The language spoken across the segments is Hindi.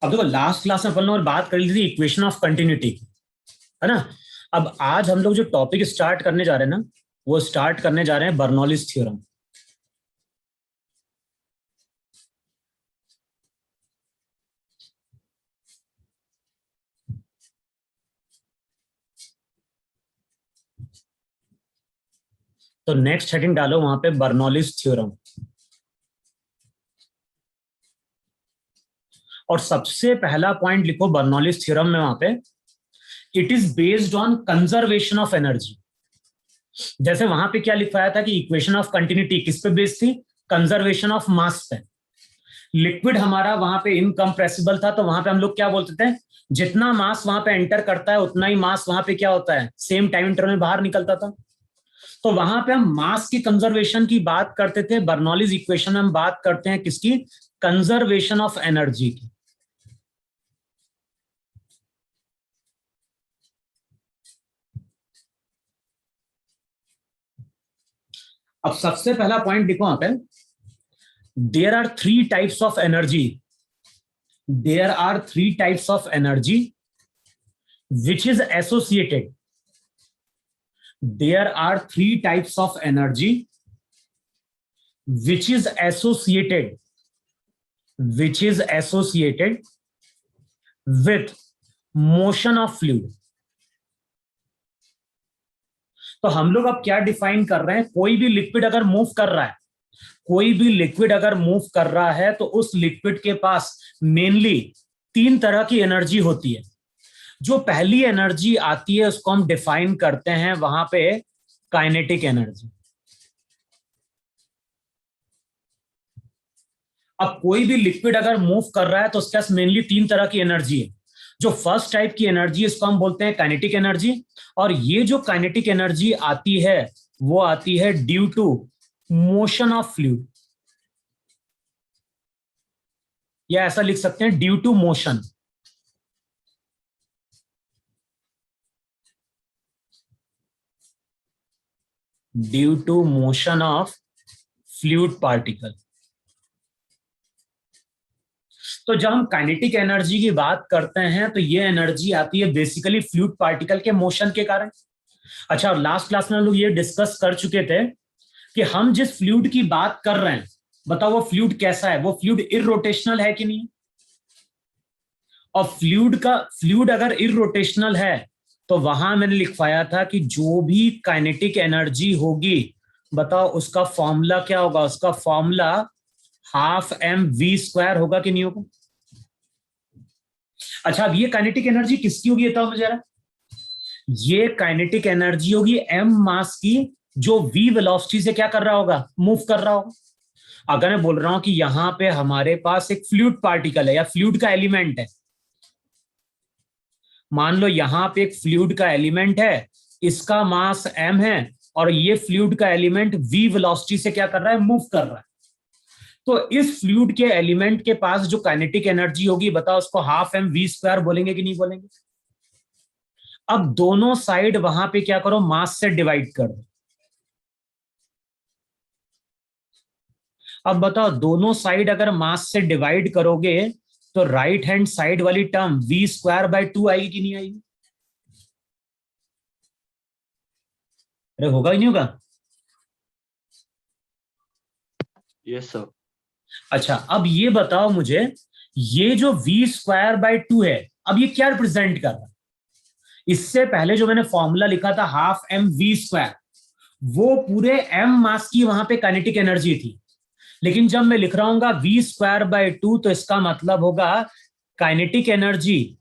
अब देखो लास्ट क्लास में अपन लोगों ने बात कर ली थी इक्वेशन ऑफ कंटिन्यूटी की, है ना। अब आज हम लोग जो टॉपिक स्टार्ट करने जा रहे हैं ना, वो स्टार्ट करने जा रहे हैं बर्नौलीज थ्योरम। तो नेक्स्ट हेडिंग डालो वहां पे बर्नौलीज थ्योरम। और सबसे पहला पॉइंट लिखो बर्नौलीज थ्योरम में वहां पे, it is based on conservation of energy. जैसे वहां पे क्या लिखवाया था कि इक्वेशन ऑफ कंटिन्यूटी किस पे बेस्ड थी? कंजर्वेशन ऑफ मास पे। लिक्विड हमारा वहां पे इनकम्प्रेसिबल था, तो वहां पे हम लोग क्या बोलते थे, जितना मास वहां पे एंटर करता है उतना ही मास वहां पे क्या होता है, सेम टाइम इंटरवल में बाहर निकलता था। तो वहां पे हम मास की कंजर्वेशन की बात करते थे, बर्नौलीज इक्वेशन में हम बात करते हैं किसकी? कंजर्वेशन ऑफ एनर्जी की। अब सबसे पहला पॉइंट देखो वहां पे, there are three types of energy. There are three types of energy which is associated. There are three types of energy which is associated which is associated with motion of fluid। तो हम लोग अब क्या डिफाइन कर रहे हैं, कोई भी लिक्विड अगर मूव कर रहा है, कोई भी लिक्विड अगर मूव कर रहा है तो उस लिक्विड के पास मेनली तीन तरह की एनर्जी होती है। जो पहली एनर्जी आती है उसको हम डिफाइन करते हैं वहां पे काइनेटिक एनर्जी। अब कोई भी लिक्विड अगर मूव कर रहा है तो उसके पास मेनली तीन तरह की एनर्जी है। जो फर्स्ट टाइप की एनर्जी इसको हम बोलते हैं काइनेटिक एनर्जी। और ये जो काइनेटिक एनर्जी आती है वो आती है due to motion of fluid, या ऐसा लिख सकते हैं due to motion. Due to motion of fluid particle. तो जब हम काइनेटिक एनर्जी की बात करते हैं तो ये एनर्जी आती है बेसिकली फ्लूइड पार्टिकल के मोशन के कारण। अच्छा, और लास्ट क्लास में हम लोग ये डिस्कस कर चुके थे कि हम जिस फ्लूइड की बात कर रहे हैं, बताओ वो फ्लूइड कैसा है, वो फ्लूइड इररोटेशनल है कि नहीं? और फ्लूइड अगर इररोटेशनल है तो वहां मैंने लिखवाया था कि जो भी काइनेटिक एनर्जी होगी, बताओ उसका फॉर्मूला क्या होगा? उसका formula half M V square होगा कि नहीं होगा? अच्छा, अब ये काइनेटिक एनर्जी किसकी होगी बताओ मुझे जरा। ये काइनेटिक एनर्जी होगी एम मास की, जो वी वेलोसिटी से क्या कर रहा होगा, मूव कर रहा होगा। अगर मैं बोल रहा हूं कि यहां पे हमारे पास एक फ्लूइड पार्टिकल है या फ्लूइड का एलिमेंट है, मान लो यहां पे एक फ्लूइड का एलिमेंट है, इसका मास m है, और ये फ्लूइड का एलिमेंट v वेलोसिटी से क्या कर रहा है, मूव कर रहा है। तो इस फ्लूइड के एलिमेंट के पास जो काइनेटिक एनर्जी होगी, बताओ उसको हाफ एम वी स्क्वायर बोलेंगे कि नहीं बोलेंगे? अब दोनों साइड वहां पे क्या करो, मास से डिवाइड कर दो। अब बताओ दोनों साइड अगर मास से डिवाइड करोगे तो राइट हैंड साइड वाली टर्म वी स्क्वायर बाय 2 आएगी कि नहीं आएगी? अरे होगा ही नहीं होगा? Yes sir. अच्छा, अब ये बताओ मुझे, ये जो वी स्क्वायर बाय 2 है, अब ये क्या रिप्रेजेंट कर रहा है? इससे पहले जो मैंने फॉर्मूला लिखा था हाफ एम वी स्क्वायर, वो पूरे एम मास की वहां पे काइनेटिक एनर्जी थी। लेकिन जब मैं लिख रहा हूँ वी स्क्वायर बाय 2, तो इसका मतलब होगा kinetic energy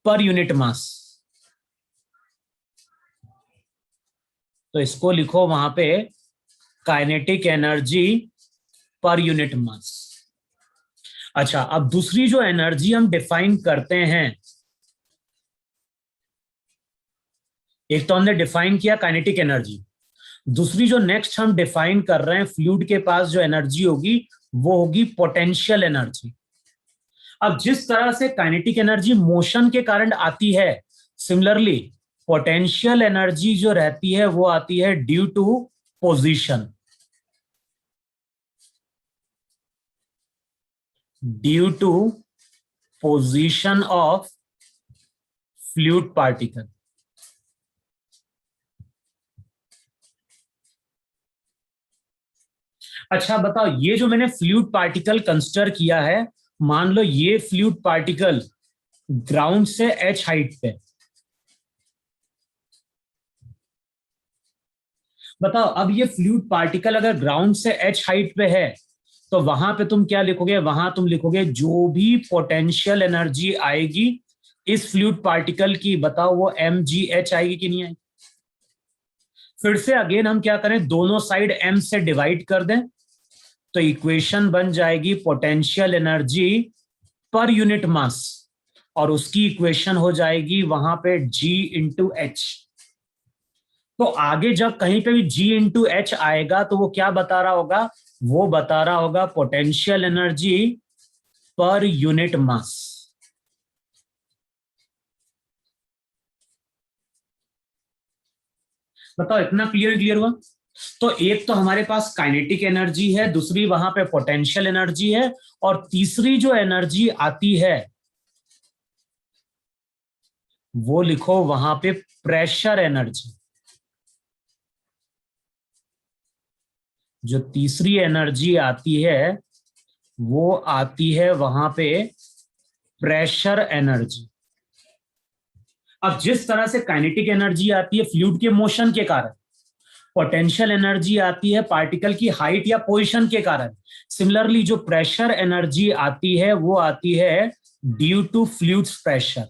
per unit mass. तो इसको लिखो वहां पे kinetic energy per unit mass. अच्छा, अब दूसरी जो एनर्जी हम डिफाइन करते हैं, एक तो हमने डिफाइन किया काइनेटिक एनर्जी, दूसरी जो नेक्स्ट हम डिफाइन कर रहे हैं फ्लूइड के पास जो एनर्जी होगी, वो होगी पोटेंशियल एनर्जी। अब जिस तरह से काइनेटिक एनर्जी मोशन के कारण आती है, सिमिलरली पोटेंशियल एनर्जी जो रहती है वो आती है due to position. Due to position of fluid particle. अच्छा बताओ, ये जो मैंने फ्लूइड पार्टिकल कंसिडर किया है, मान लो ये फ्लूइड पार्टिकल ग्राउंड से h हाइट पे, बताओ अब ये फ्लूइड पार्टिकल अगर ग्राउंड से h हाइट पे है तो वहां पे तुम क्या लिखोगे? वहां तुम लिखोगे जो भी पोटेंशियल एनर्जी आएगी इस फ्लूइड पार्टिकल की, बताओ वो mgh आएगी कि नहीं आएगी? फिर से अगेन हम क्या करें, दोनों साइड m से डिवाइड कर दें तो इक्वेशन बन जाएगी potential energy per unit mass, और उसकी इक्वेशन हो जाएगी वहां पे g इंटू एच। तो आगे जब कहीं पे भी g इंटू एच आएगा तो वो क्या बता रहा होगा? वो बता रहा होगा potential energy per unit mass. बताओ इतना क्लियर हुआ? तो एक तो हमारे पास काइनेटिक एनर्जी है, दूसरी वहां पे पोटेंशियल एनर्जी है, और तीसरी जो एनर्जी आती है वो लिखो वहां पे प्रेशर एनर्जी। जो तीसरी एनर्जी आती है वो आती है वहां पे प्रेशर एनर्जी। अब जिस तरह से काइनेटिक एनर्जी आती है फ्लूइड के मोशन के कारण, पोटेंशियल एनर्जी आती है पार्टिकल की हाइट या पोजीशन के कारण, सिमिलरली जो प्रेशर एनर्जी आती है वो आती है due to fluids pressure.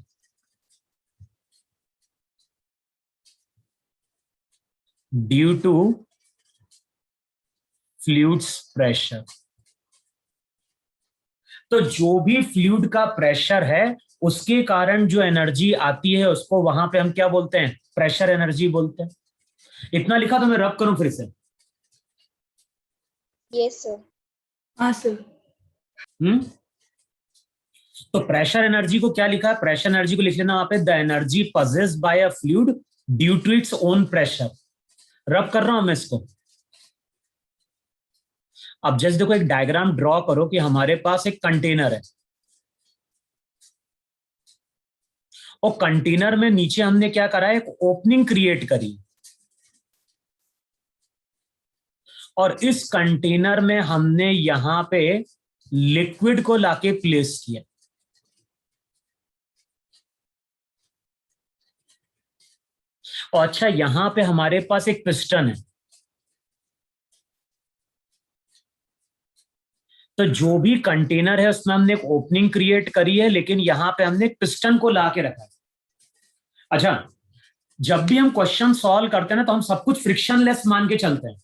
Due to fluids pressure. तो जो भी फ्लूइड का प्रेशर है उसके कारण जो एनर्जी आती है उसको वहां पे हम क्या बोलते हैं? प्रेशर एनर्जी बोलते हैं। इतना लिखा तो मैं रब करूं फिर से? Yes sir. हाँ सर। तो प्रेशर एनर्जी को क्या लिखा है? प्रेशर एनर्जी को लिख लेना वहां पे the energy possessed by a fluid due to its own pressure. Rub कर रहा हूं मैं इसको। अब जस्ट देखो, एक डायग्राम ड्रॉ करो कि हमारे पास एक कंटेनर है, और कंटेनर में नीचे हमने क्या करा है? एक ओपनिंग क्रिएट करी, और इस कंटेनर में हमने यहां पे लिक्विड को लाके प्लेस किया। और अच्छा, यहां पे हमारे पास एक पिस्टन है, तो जो भी कंटेनर है उसमें हमने एक ओपनिंग क्रिएट करी है, लेकिन यहां पे हमने एक पिस्टन को लाके रखा है। अच्छा, जब भी हम क्वेश्चन सॉल्व करते हैं ना तो हम सब कुछ फ्रिक्शनलेस मान के चलते हैं।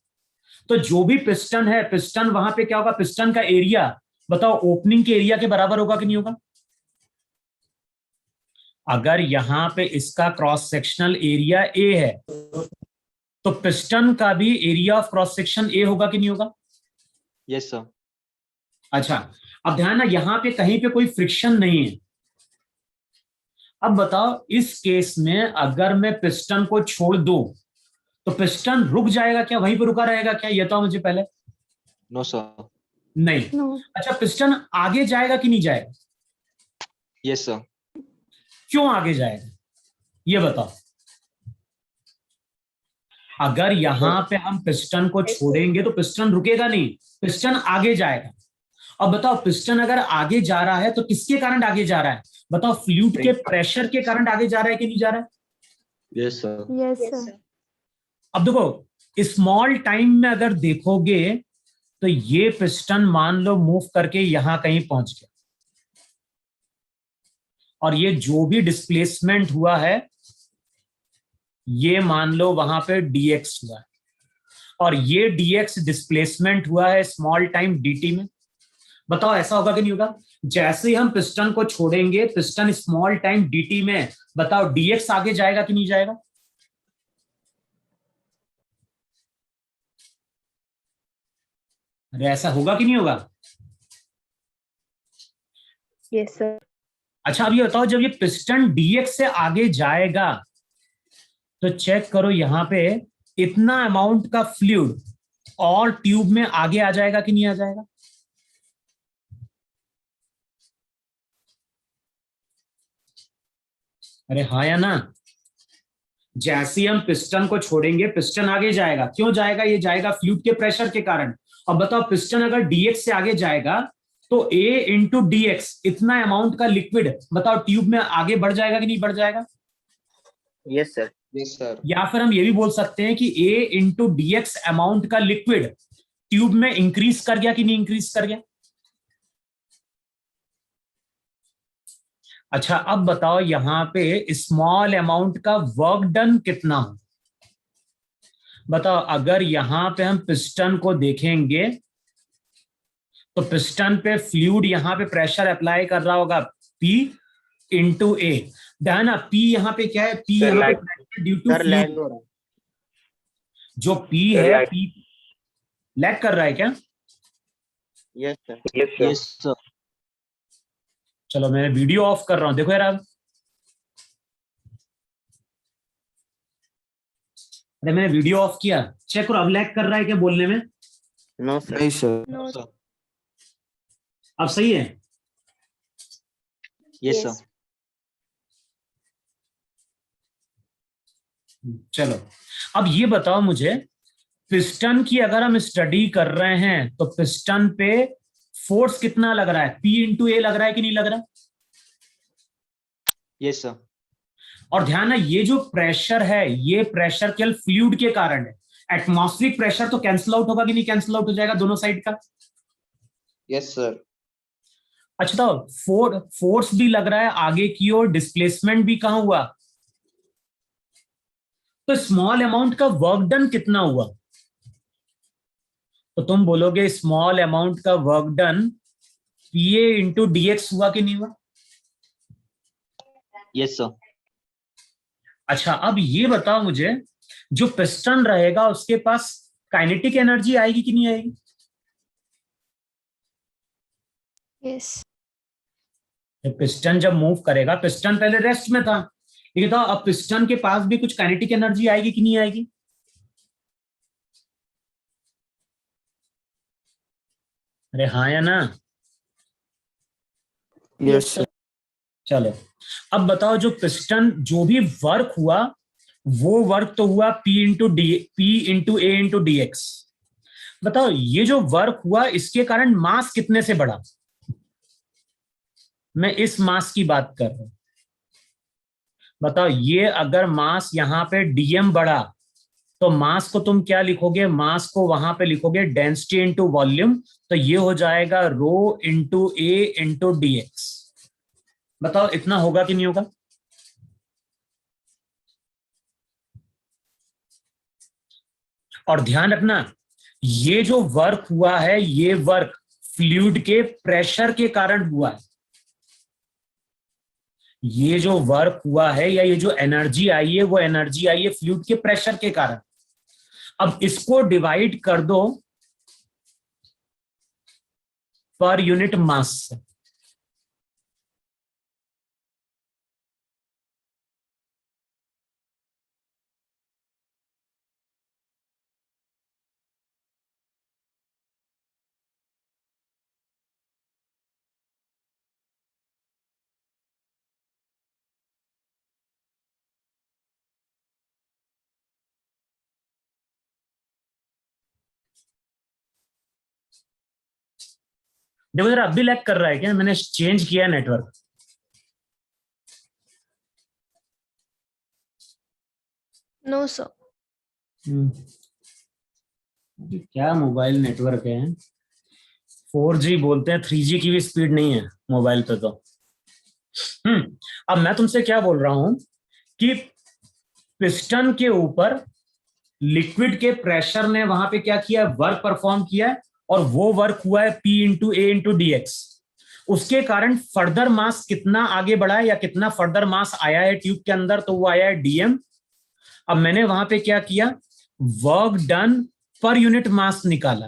तो जो भी पिस्टन है, पिस्टन वहां पे क्या होगा? पिस्टन का एरिया बताओ ओपनिंग के एरिया के बराबर होगा कि नहीं होगा? अगर यहां पे इसका क्रॉस सेक्शनल एरिया ए है तो पिस्टन का भी area of cross section A होगा कि नहीं होगा? Yes, sir. अच्छा, अब ध्यान ना, यहां पे कहीं पे कोई फ्रिक्शन नहीं है। अब बताओ इस केस में अगर मैं पिस्टन को छोड़ दूं तो पिस्टन रुक जाएगा क्या? वहीं पर रुका रहेगा क्या? ये तो मुझे पहले। No, sir. नहीं। नो। अच्छा, पिस्टन आगे जाएगा कि नहीं जाएगा? Yes, sir. क्यों आगे जाएगा ये बताओ? अगर यहां पे हम पिस्टन को छोड़ेंगे तो पिस्टन रुकेगा नहीं, पिस्टन आगे जाएगा। अब बताओ पिस्टन अगर आगे जा रहा है तो किसके कारण आगे जा रहा है? बताओ फ्लूइड के प्रेशर के कारण आगे जा रहा है कि नहीं जा रहा है? Yes, sir. Yes yes sir. Sir. अब देखो स्मॉल टाइम में अगर देखोगे तो ये पिस्टन मान लो मूव करके यहां कहीं पहुंच गया, और ये जो भी डिस्प्लेसमेंट हुआ है ये मान लो वहां पे dx हुआ है, और ये dx डिस्प्लेसमेंट हुआ है स्मॉल टाइम dt में। बताओ ऐसा होगा कि नहीं होगा? जैसे ही हम पिस्टन को छोड़ेंगे पिस्टन स्मॉल टाइम dt में, बताओ dx आगे जाएगा कि नहीं जाएगा? अरे ऐसा होगा कि नहीं होगा? Yes sir. अच्छा, अब ये बताओ जब ये पिस्टन dx से आगे जाएगा तो चेक करो यहां पे इतना अमाउंट का फ्लूइड और ट्यूब में आगे आ जाएगा कि नहीं आ जाएगा? अरे हाँ या ना? जैसे ही हम पिस्टन को छोड़ेंगे पिस्टन आगे जाएगा। क्यों जाएगा? ये जाएगा फ्लूइड के प्रेशर के कारण। अब बताओ पिस्टन अगर डीएक्स से आगे जाएगा तो ए इंटू डीएक्स इतना अमाउंट का लिक्विड बताओ ट्यूब में आगे बढ़ जाएगा कि नहीं बढ़ जाएगा? Yes sir. Yes, sir. या फिर हम ये भी बोल सकते हैं कि ए इंटू डीएक्स अमाउंट का लिक्विड ट्यूब में इंक्रीज कर गया कि नहीं इंक्रीज कर गया? अच्छा अब बताओ यहां पे स्मॉल अमाउंट का वर्क डन कितना हो? बताओ अगर यहां पे हम पिस्टन को देखेंगे तो पिस्टन पे फ्लूइड यहां पे प्रेशर अप्लाई कर रहा होगा P इंटू ए। ध्यान ना P यहां पे क्या है? P सर, यहां पे lag- pressure due to sir lag fluid. हो रहा है। जो P सर, है lag- P लैग कर रहा है क्या? Yes sir. Yes, sir. चलो मैं वीडियो ऑफ कर रहा हूं, देखो यार अब। अरे मैंने वीडियो ऑफ किया, चेक करो अब लैग कर रहा है क्या बोलने में? No sir. नहीं सर। No, sir. अब सही है? Yes, sir. चलो अब ये बताओ मुझे, पिस्टन की अगर हम स्टडी कर रहे हैं तो पिस्टन पे फोर्स कितना लग रहा है? P इंटू ए लग रहा है कि नहीं लग रहा है? Yes, sir. और ध्यान है ये जो प्रेशर है ये प्रेशर केवल फ्लूइड के कारण है। एटमॉस्फेरिक प्रेशर तो कैंसिल आउट होगा कि नहीं? कैंसिल आउट हो जाएगा दोनों साइड का। Yes, sir. अच्छा तो फोर्स भी लग रहा है आगे की ओर, डिस्प्लेसमेंट भी कहां हुआ? तो स्मॉल अमाउंट का वर्क डन कितना हुआ? तो तुम बोलोगे स्मॉल अमाउंट का वर्क डन पीए इंटू डीएक्स हुआ कि नहीं हुआ? Yes, sir. अच्छा अब ये बताओ मुझे, जो पिस्टन रहेगा उसके पास काइनेटिक एनर्जी आएगी कि नहीं आएगी? यस। पिस्टन जब मूव करेगा, पिस्टन पहले रेस्ट में था, लेकिन तो अब पिस्टन के पास भी कुछ काइनेटिक एनर्जी आएगी कि नहीं आएगी? अरे हाँ या ना? Yes sir. चलो अब बताओ जो पिस्टन जो भी वर्क हुआ वो वर्क तो हुआ P into A into dx. बताओ ये जो वर्क हुआ इसके कारण मास कितने से बढ़ा? मैं इस मास की बात कर रहा हूं। बताओ ये अगर मास यहां पे डीएम बढ़ा तो मास को तुम क्या लिखोगे? मास को वहां पे लिखोगे डेंसिटी इंटू वॉल्यूम, तो ये हो जाएगा rho into A into dx. बताओ इतना होगा कि नहीं होगा? और ध्यान रखना ये जो वर्क हुआ है ये वर्क फ्लूइड के प्रेशर के कारण हुआ है। ये जो वर्क हुआ है या ये जो एनर्जी आई है वो एनर्जी आई है फ्लूइड के प्रेशर के कारण। अब इसको डिवाइड कर दो पर यूनिट मास से। देखो जरा अब भी लैग कर रहा है क्या? मैंने चेंज किया नेटवर्क। No sir. क्या मोबाइल नेटवर्क है, 4G बोलते हैं, 3G की भी स्पीड नहीं है मोबाइल पे तो। अब मैं तुमसे क्या बोल रहा हूं कि पिस्टन के ऊपर लिक्विड के प्रेशर ने वहां पे क्या किया? वर्क परफॉर्म किया है और वो वर्क हुआ है P into A into dx. उसके कारण फर्दर मास कितना आगे बढ़ा है या कितना फर्दर मास आया है ट्यूब के अंदर? तो वो आया है डीएम। अब मैंने वहां पे क्या किया? Work done per unit mass निकाला।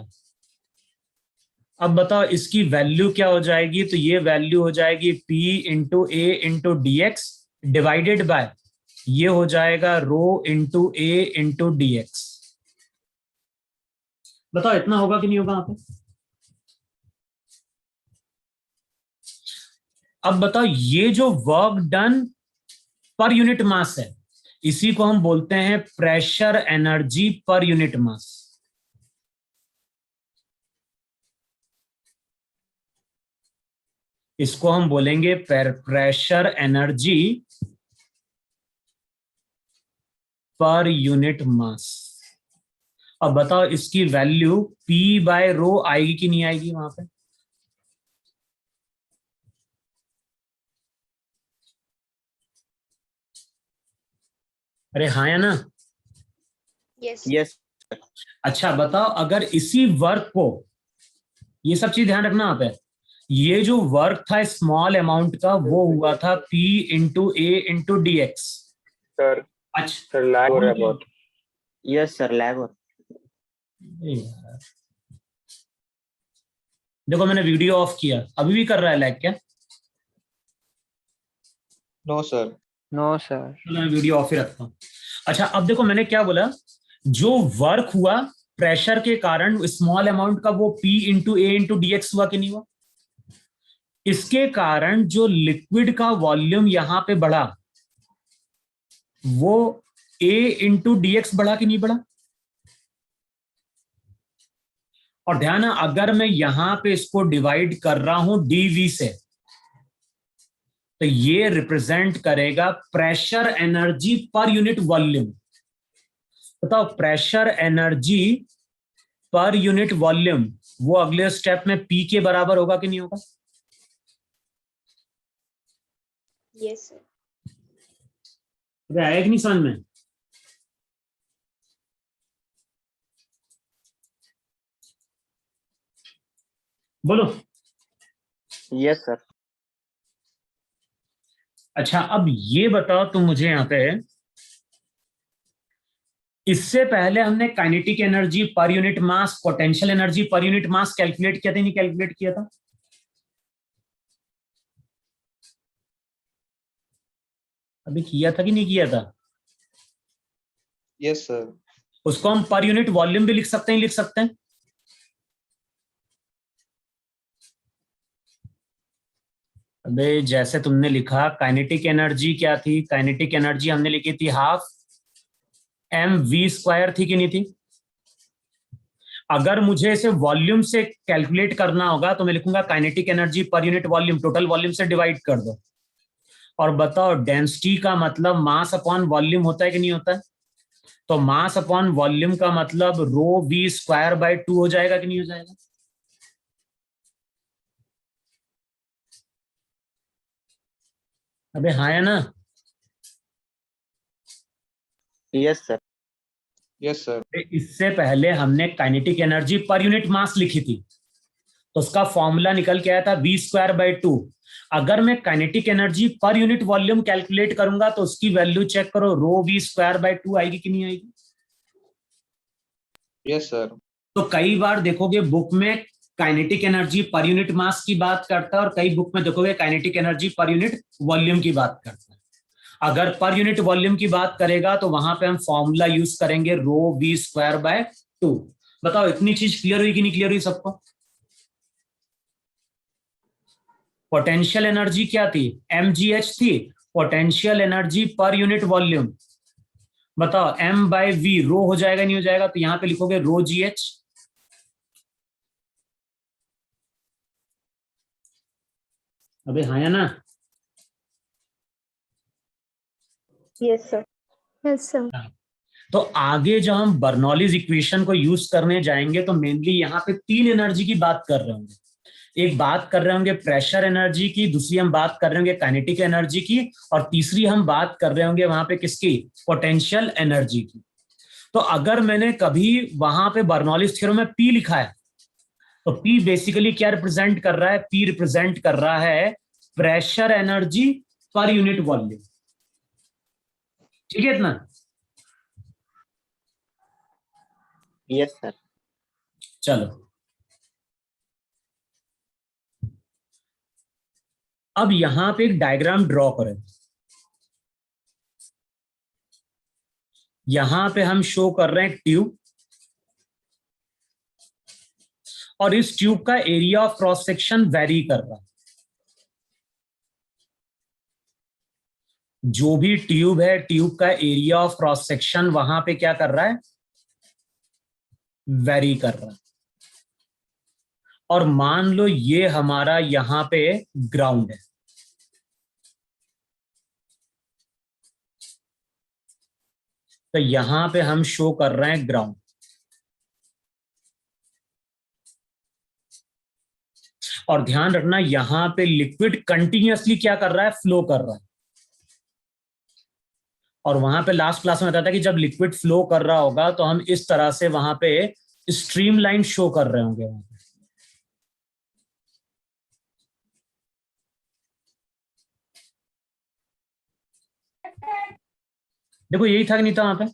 अब बताओ इसकी वैल्यू क्या हो जाएगी? तो ये वैल्यू हो जाएगी P into A into dx divided by ये हो जाएगा rho into A into dx. बताओ इतना होगा कि नहीं होगा यहाँ पे? अब बताओ ये जो work done per unit mass है, इसी को हम बोलते हैं pressure energy per unit mass. इसको हम बोलेंगे pressure energy per unit mass. अब बताओ इसकी वैल्यू P बाय रो आएगी कि नहीं आएगी वहां पे? अरे हाँ या ना? Yes. Yes. अच्छा बताओ, अगर इसी वर्क को, ये सब चीज ध्यान रखना यहाँ पे, ये जो वर्क था स्मॉल अमाउंट का वो हुआ था P into A into D x. Sir अच्छा सर लैग हो रहा है बहुत। Yes sir, lag हो। यार। देखो मैंने वीडियो ऑफ किया, अभी भी कर रहा है लैग क्या? No, sir. No sir. तो मैं वीडियो ऑफ ही रखता हूँ। अच्छा अब देखो मैंने क्या बोला, जो वर्क हुआ प्रेशर के कारण स्मॉल अमाउंट का वो P into A into D x हुआ कि नहीं हुआ? इसके कारण जो लिक्विड का वॉल्यूम यहां पे बढ़ा वो A इंटू डी एक्स बढ़ा कि नहीं बढ़ा? और ध्यान है, अगर मैं यहां पे इसको डिवाइड कर रहा हूं dV से, तो ये रिप्रेजेंट करेगा pressure energy per unit volume. बताओ pressure energy per unit volume वो अगले स्टेप में P के बराबर होगा कि नहीं होगा? Yes, sir. आया कि नहीं समझ में? बोलो। Yes sir. अच्छा अब ये बताओ तुम मुझे यहां पे, इससे पहले हमने kinetic energy per unit mass, potential energy per unit mass calculate किया था नहीं कैलकुलेट किया था? अभी किया था कि नहीं किया था? Yes, sir. उसको हम पर यूनिट वॉल्यूम भी लिख सकते हैं, लिख सकते हैं। अबे जैसे तुमने लिखा काइनेटिक एनर्जी क्या थी, काइनेटिक एनर्जी हमने लिखी थी हाफ mv² थी कि नहीं थी? अगर मुझे इसे वॉल्यूम से कैलकुलेट करना होगा तो मैं लिखूंगा kinetic energy per unit volume, total volume से डिवाइड कर दो। और बताओ डेंसिटी का मतलब मास अपॉन वॉल्यूम होता है कि नहीं होता है? तो मास अपॉन वॉल्यूम का मतलब रो v² बाय 2 हो जाएगा कि नहीं हो जाएगा? अबे हाँ या ना? Yes sir. Yes, sir. इससे पहले हमने kinetic energy per unit mass लिखी थी, तो उसका फॉर्मूला निकल के आया था v² बाय 2। अगर मैं kinetic energy per unit volume calculate करूंगा तो उसकी वैल्यू चेक करो, रो v² बाय 2 आएगी कि नहीं आएगी? Yes, sir. तो कई बार देखोगे बुक में kinetic energy per unit mass की बात करता है और कई बुक में देखोगे kinetic energy per unit volume की बात करता है। अगर पर यूनिट वॉल्यूम की बात करेगा तो वहां पे हम फॉर्मूला यूज करेंगे रो v² बाय 2। बताओ इतनी चीज क्लियर हुई कि नहीं क्लियर हुई सबको? पोटेंशियल एनर्जी क्या थी? mgh थी, potential energy per unit volume. बताओ m बाय v रो हो जाएगा नहीं हो जाएगा? तो यहां पे लिखोगे रो gh। अबे हाँ या ना? Yes, sir. Yes, sir. तो आगे जब हम बर्नौलीज इक्वेशन को यूज करने जाएंगे तो मेनली यहाँ पे 3 एनर्जी की बात कर रहे होंगे। एक बात कर रहे होंगे प्रेशर एनर्जी की, दूसरी हम बात कर रहे होंगे काइनेटिक एनर्जी की, और तीसरी हम बात कर रहे होंगे वहां पे किसकी? पोटेंशियल एनर्जी की। तो अगर मैंने कभी वहां पे बर्नौलीज थ्योरम में P लिखा है तो P बेसिकली क्या रिप्रेजेंट कर रहा है? P रिप्रेजेंट कर रहा है pressure energy per unit volume. ठीक है इतना? Yes sir. चलो अब यहां पे एक डायग्राम ड्रॉ करें। यहां पे हम शो कर रहे हैं ट्यूब, और इस ट्यूब का area of cross section very कर रहा है। जो भी ट्यूब है, ट्यूब का एरिया ऑफ क्रॉस सेक्शन वहां पे क्या कर रहा है, वेरी कर रहा है। और मान लो ये हमारा यहां पे ग्राउंड है, तो यहां पे हम शो कर रहे हैं ग्राउंड। और ध्यान रखना यहां पे लिक्विड कंटिन्यूअसली क्या कर रहा है, फ्लो कर रहा है। और वहां पे लास्ट क्लास में बताया था कि जब लिक्विड फ्लो कर रहा होगा तो हम इस तरह से वहां पे स्ट्रीम लाइन शो कर रहे होंगे वहां पे। देखो यही था कि नहीं था वहां पे।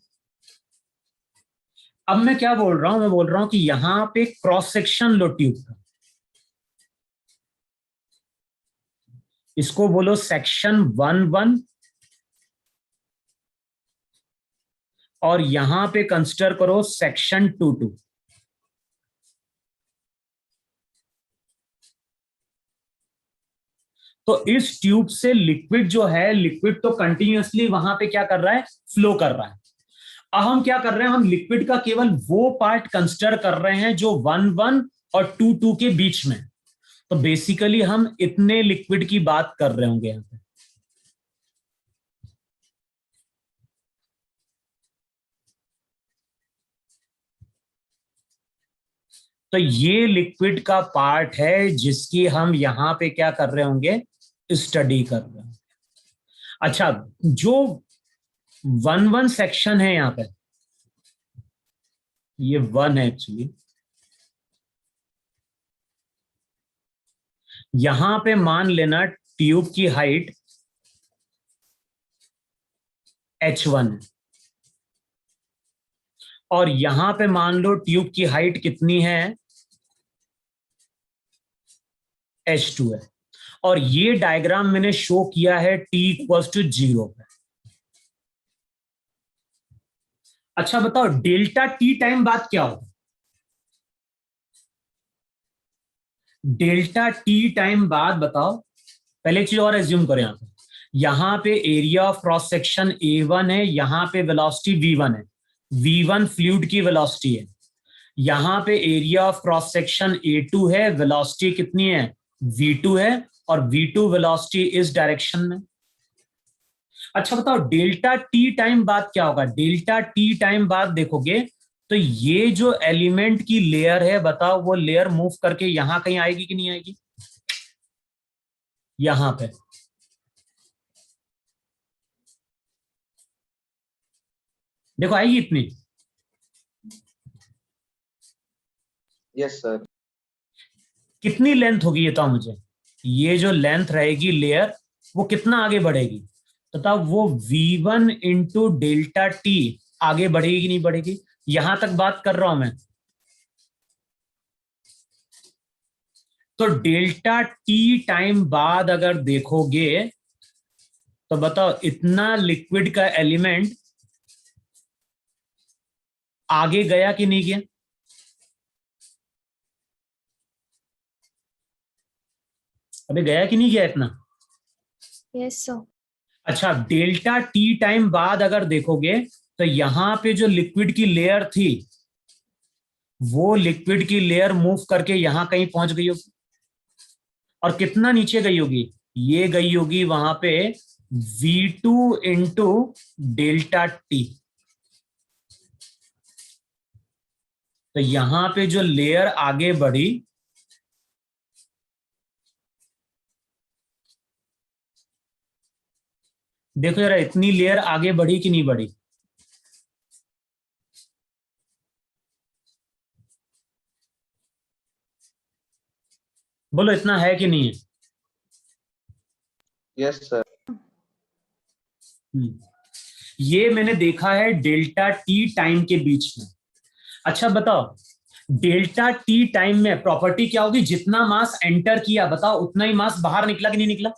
अब मैं क्या बोल रहा हूं, मैं बोल रहा हूं कि यहां पे क्रॉस सेक्शन लो ट्यूब का, इसको बोलो सेक्शन 1-1, और यहां पे कंसिडर करो सेक्शन 2-2। तो इस ट्यूब से लिक्विड जो है, लिक्विड तो कंटिन्यूअसली वहां पे क्या कर रहा है, फ्लो कर रहा है। अब हम क्या कर रहे हैं, हम लिक्विड का केवल वो पार्ट कंसिडर कर रहे हैं जो 1-1 और 2-2 के बीच में। तो बेसिकली हम इतने लिक्विड की बात कर रहे होंगे यहां पे। तो ये लिक्विड का पार्ट है जिसकी हम यहां पे क्या कर रहे होंगे, स्टडी कर रहे हैं। अच्छा, जो 1-1 सेक्शन है यहां पे, ये 1 है एक्चुअली। यहां पे मान लेना ट्यूब की हाइट h1 है, और यहां पे मान लो ट्यूब की हाइट कितनी है, h2 है। और ये डायग्राम मैंने शो किया है t=0 पे। अच्छा बताओ डेल्टा टी टाइम बाद क्या होगा, डेल्टा टी टाइम बाद बताओ। पहले एक चीज और एज्यूम करें, यहां पे area of cross section A1 है, यहां पे वेलोसिटी V1 है, V1 फ्लूइड की वेलोसिटी है। यहां पे area of cross section A2 है, वेलोसिटी कितनी है, V2 है, और V2 वेलोसिटी इस डायरेक्शन में। अच्छा बताओ डेल्टा टी टाइम बाद क्या होगा, डेल्टा टी टाइम बाद देखोगे तो ये जो एलिमेंट की लेयर है, बताओ वो लेयर मूव करके यहां कहीं आएगी कि नहीं आएगी, यहां पे। देखो आएगी इतनी, Yes, sir. कितनी लेंथ होगी ये तो मुझे, ये जो लेंथ रहेगी लेयर वो कितना आगे बढ़ेगी, तो वो V1 इंटू डेल्टा टी आगे बढ़ेगी कि नहीं बढ़ेगी, यहां तक बात कर रहा हूं मैं। तो डेल्टा टी टाइम बाद अगर देखोगे तो बताओ इतना लिक्विड का एलिमेंट आगे गया कि नहीं गया, अबे गया कि नहीं गया इतना। Yes, sir. अच्छा डेल्टा टी टाइम बाद अगर देखोगे तो यहां पे जो लिक्विड की लेयर थी वो लिक्विड की लेयर मूव करके यहां कहीं पहुंच गई होगी, और कितना नीचे गई होगी, ये गई होगी वहां पे V2 इंटू डेल्टा टी। तो यहां पे जो लेयर आगे बढ़ी, देखो जरा इतनी लेयर आगे बढ़ी कि नहीं बढ़ी, बोलो इतना है कि नहीं है। Yes, sir. ये मैंने देखा है डेल्टा टी टाइम के बीच में। अच्छा बताओ डेल्टा टी टाइम में प्रॉपर्टी क्या होगी, जितना मास एंटर किया बताओ उतना ही मास बाहर निकला कि नहीं निकला।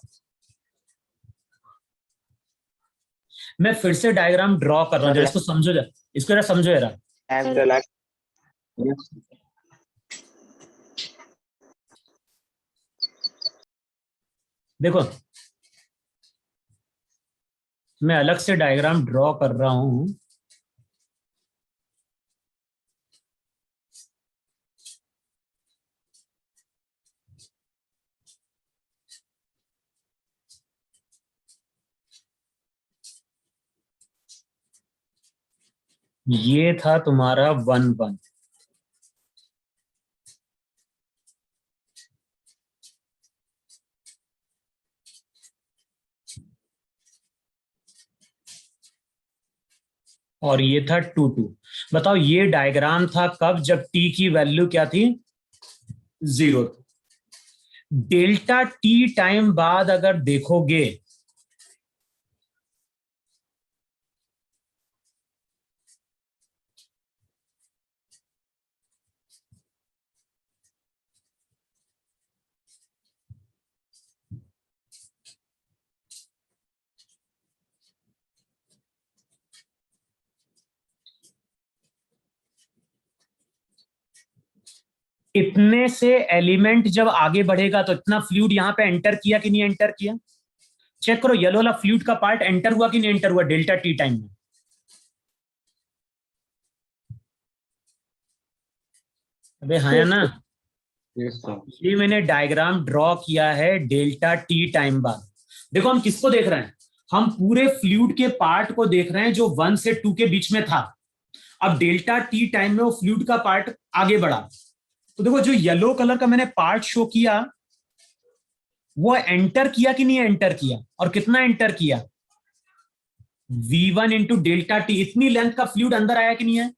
मैं फिर से डायग्राम ड्रॉ कर रहा हूं, जरा इसको समझो जरा, इसको जरा समझो जरा। Relax. Yes. देखो मैं अलग से डायग्राम ड्रॉ कर रहा हूं। ये था तुम्हारा 1-1। और ये था 2-2। बताओ ये डायग्राम था कब, जब टी की वैल्यू क्या थी, 0। डेल्टा टी टाइम बाद अगर देखोगे इतने से एलिमेंट जब आगे बढ़ेगा तो इतना फ्लूइड यहां पे एंटर किया कि नहीं एंटर किया। चेक करो येलो वाला फ्लूइड का पार्ट एंटर हुआ कि नहीं एंटर हुआ डेल्टा टी टाइम में। अबे हाँ या ना। Yes, sir. ये मैंने डायग्राम ड्रॉ किया है डेल्टा टी टाइम बाद। देखो हम किसको देख रहे हैं, हम पूरे फ्लूइड के पार्ट को देख रहे हैं जो 1 से 2 के बीच में था। अब डेल्टा टी टाइम में वो फ्लूइड का पार्ट आगे बढ़ा, तो देखो जो येलो कलर का मैंने पार्ट शो किया वो एंटर किया कि नहीं एंटर किया, और कितना एंटर किया, V1 इंटू डेल्टा टी। इतनी लेंथ का फ्लूइड अंदर आया कि नहीं है।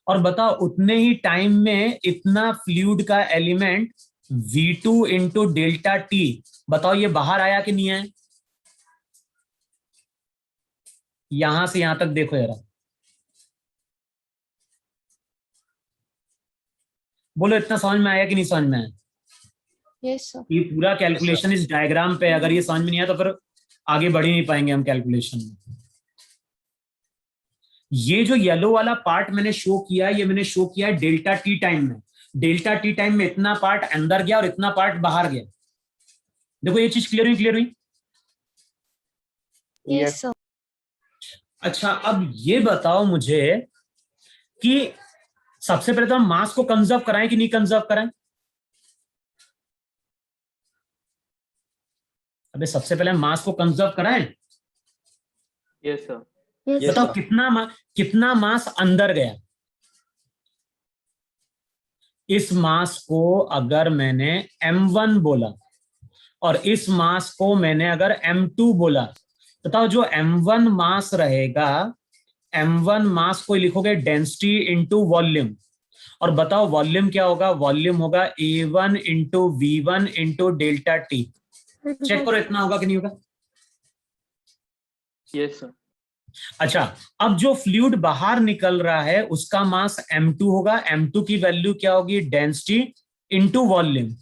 और बताओ उतने ही टाइम में इतना फ्लूइड का element V2 into delta T, बताओ ये बाहर आया कि नहीं है। यहां से यहां तक देखो जरा, बोलो इतना समझ में आया कि नहीं समझ में आया। Yes, sir. ये पूरा कैलकुलेशन इस डायग्राम पे, अगर ये समझ में नहीं आया तो फिर आगे बढ़ ही नहीं पाएंगे हम कैलकुलेशन में। ये जो येलो वाला पार्ट मैंने शो किया, ये मैंने शो किया है डेल्टा टी टाइम में। डेल्टा टी टाइम में इतना पार्ट अंदर गया और इतना पार्ट बाहर गया। देखो ये चीज क्लियर हुई, क्लियर हुई। Yes, sir. अच्छा अब ये बताओ मुझे कि सबसे पहले तो हम मास को कंजर्व कराएं कि नहीं कंजर्व कराएं। अबे सबसे पहले मास को कंजर्व कराएं। Yes sir. Yes, बताओ sir. कितना मास अंदर गया। इस मास को अगर मैंने m1 बोला और इस मास को मैंने अगर m2 बोला, बताओ जो m1 मास रहेगा, m1 मास को लिखोगे डेंसिटी इंटू वॉल्यूम, और बताओ वॉल्यूम क्या होगा, वॉल्यूम होगा A1 into V1 into delta T. Check करो इतना होगा कि नहीं होगा। Yes sir. अच्छा अब जो फ्लूइड बाहर निकल रहा है उसका मास m2 होगा। m2 की वैल्यू क्या होगी, डेंसिटी इंटू वॉल्यूम,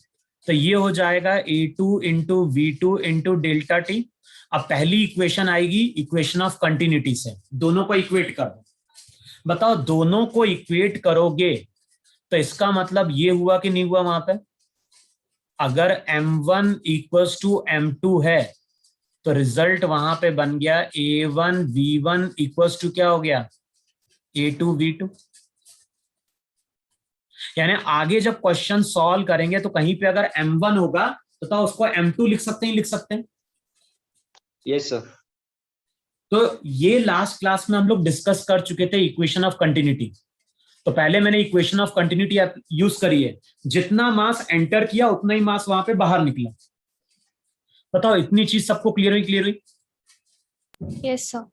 तो ये हो जाएगा A2 into V2 into delta T. अब पहली इक्वेशन आएगी इक्वेशन ऑफ कंटिन्यूटी से, दोनों को इक्वेट कर दो। बताओ दोनों को इक्वेट करोगे तो इसका मतलब ये हुआ कि नहीं हुआ, वहां पे अगर m1 इक्वल्स टू m2 है तो रिजल्ट वहां पे बन गया A1 V1 इक्वल्स टू क्या हो गया, A2 V2। यानी आगे जब क्वेश्चन सॉल्व करेंगे तो कहीं पे अगर m1 होगा तो उसको m2 लिख सकते हैं, लिख सकते हैं। Yes, sir. तो ये लास्ट क्लास में हम लोग डिस्कस कर चुके थे इक्वेशन ऑफ कंटिन्यूटी। तो पहले मैंने इक्वेशन ऑफ कंटिन्यूटी यूज करी है, जितना मास एंटर किया उतना ही मास वहां पे बाहर निकला। बताओ इतनी चीज सबको क्लियर हुई, क्लियर हुई। Yes, sir.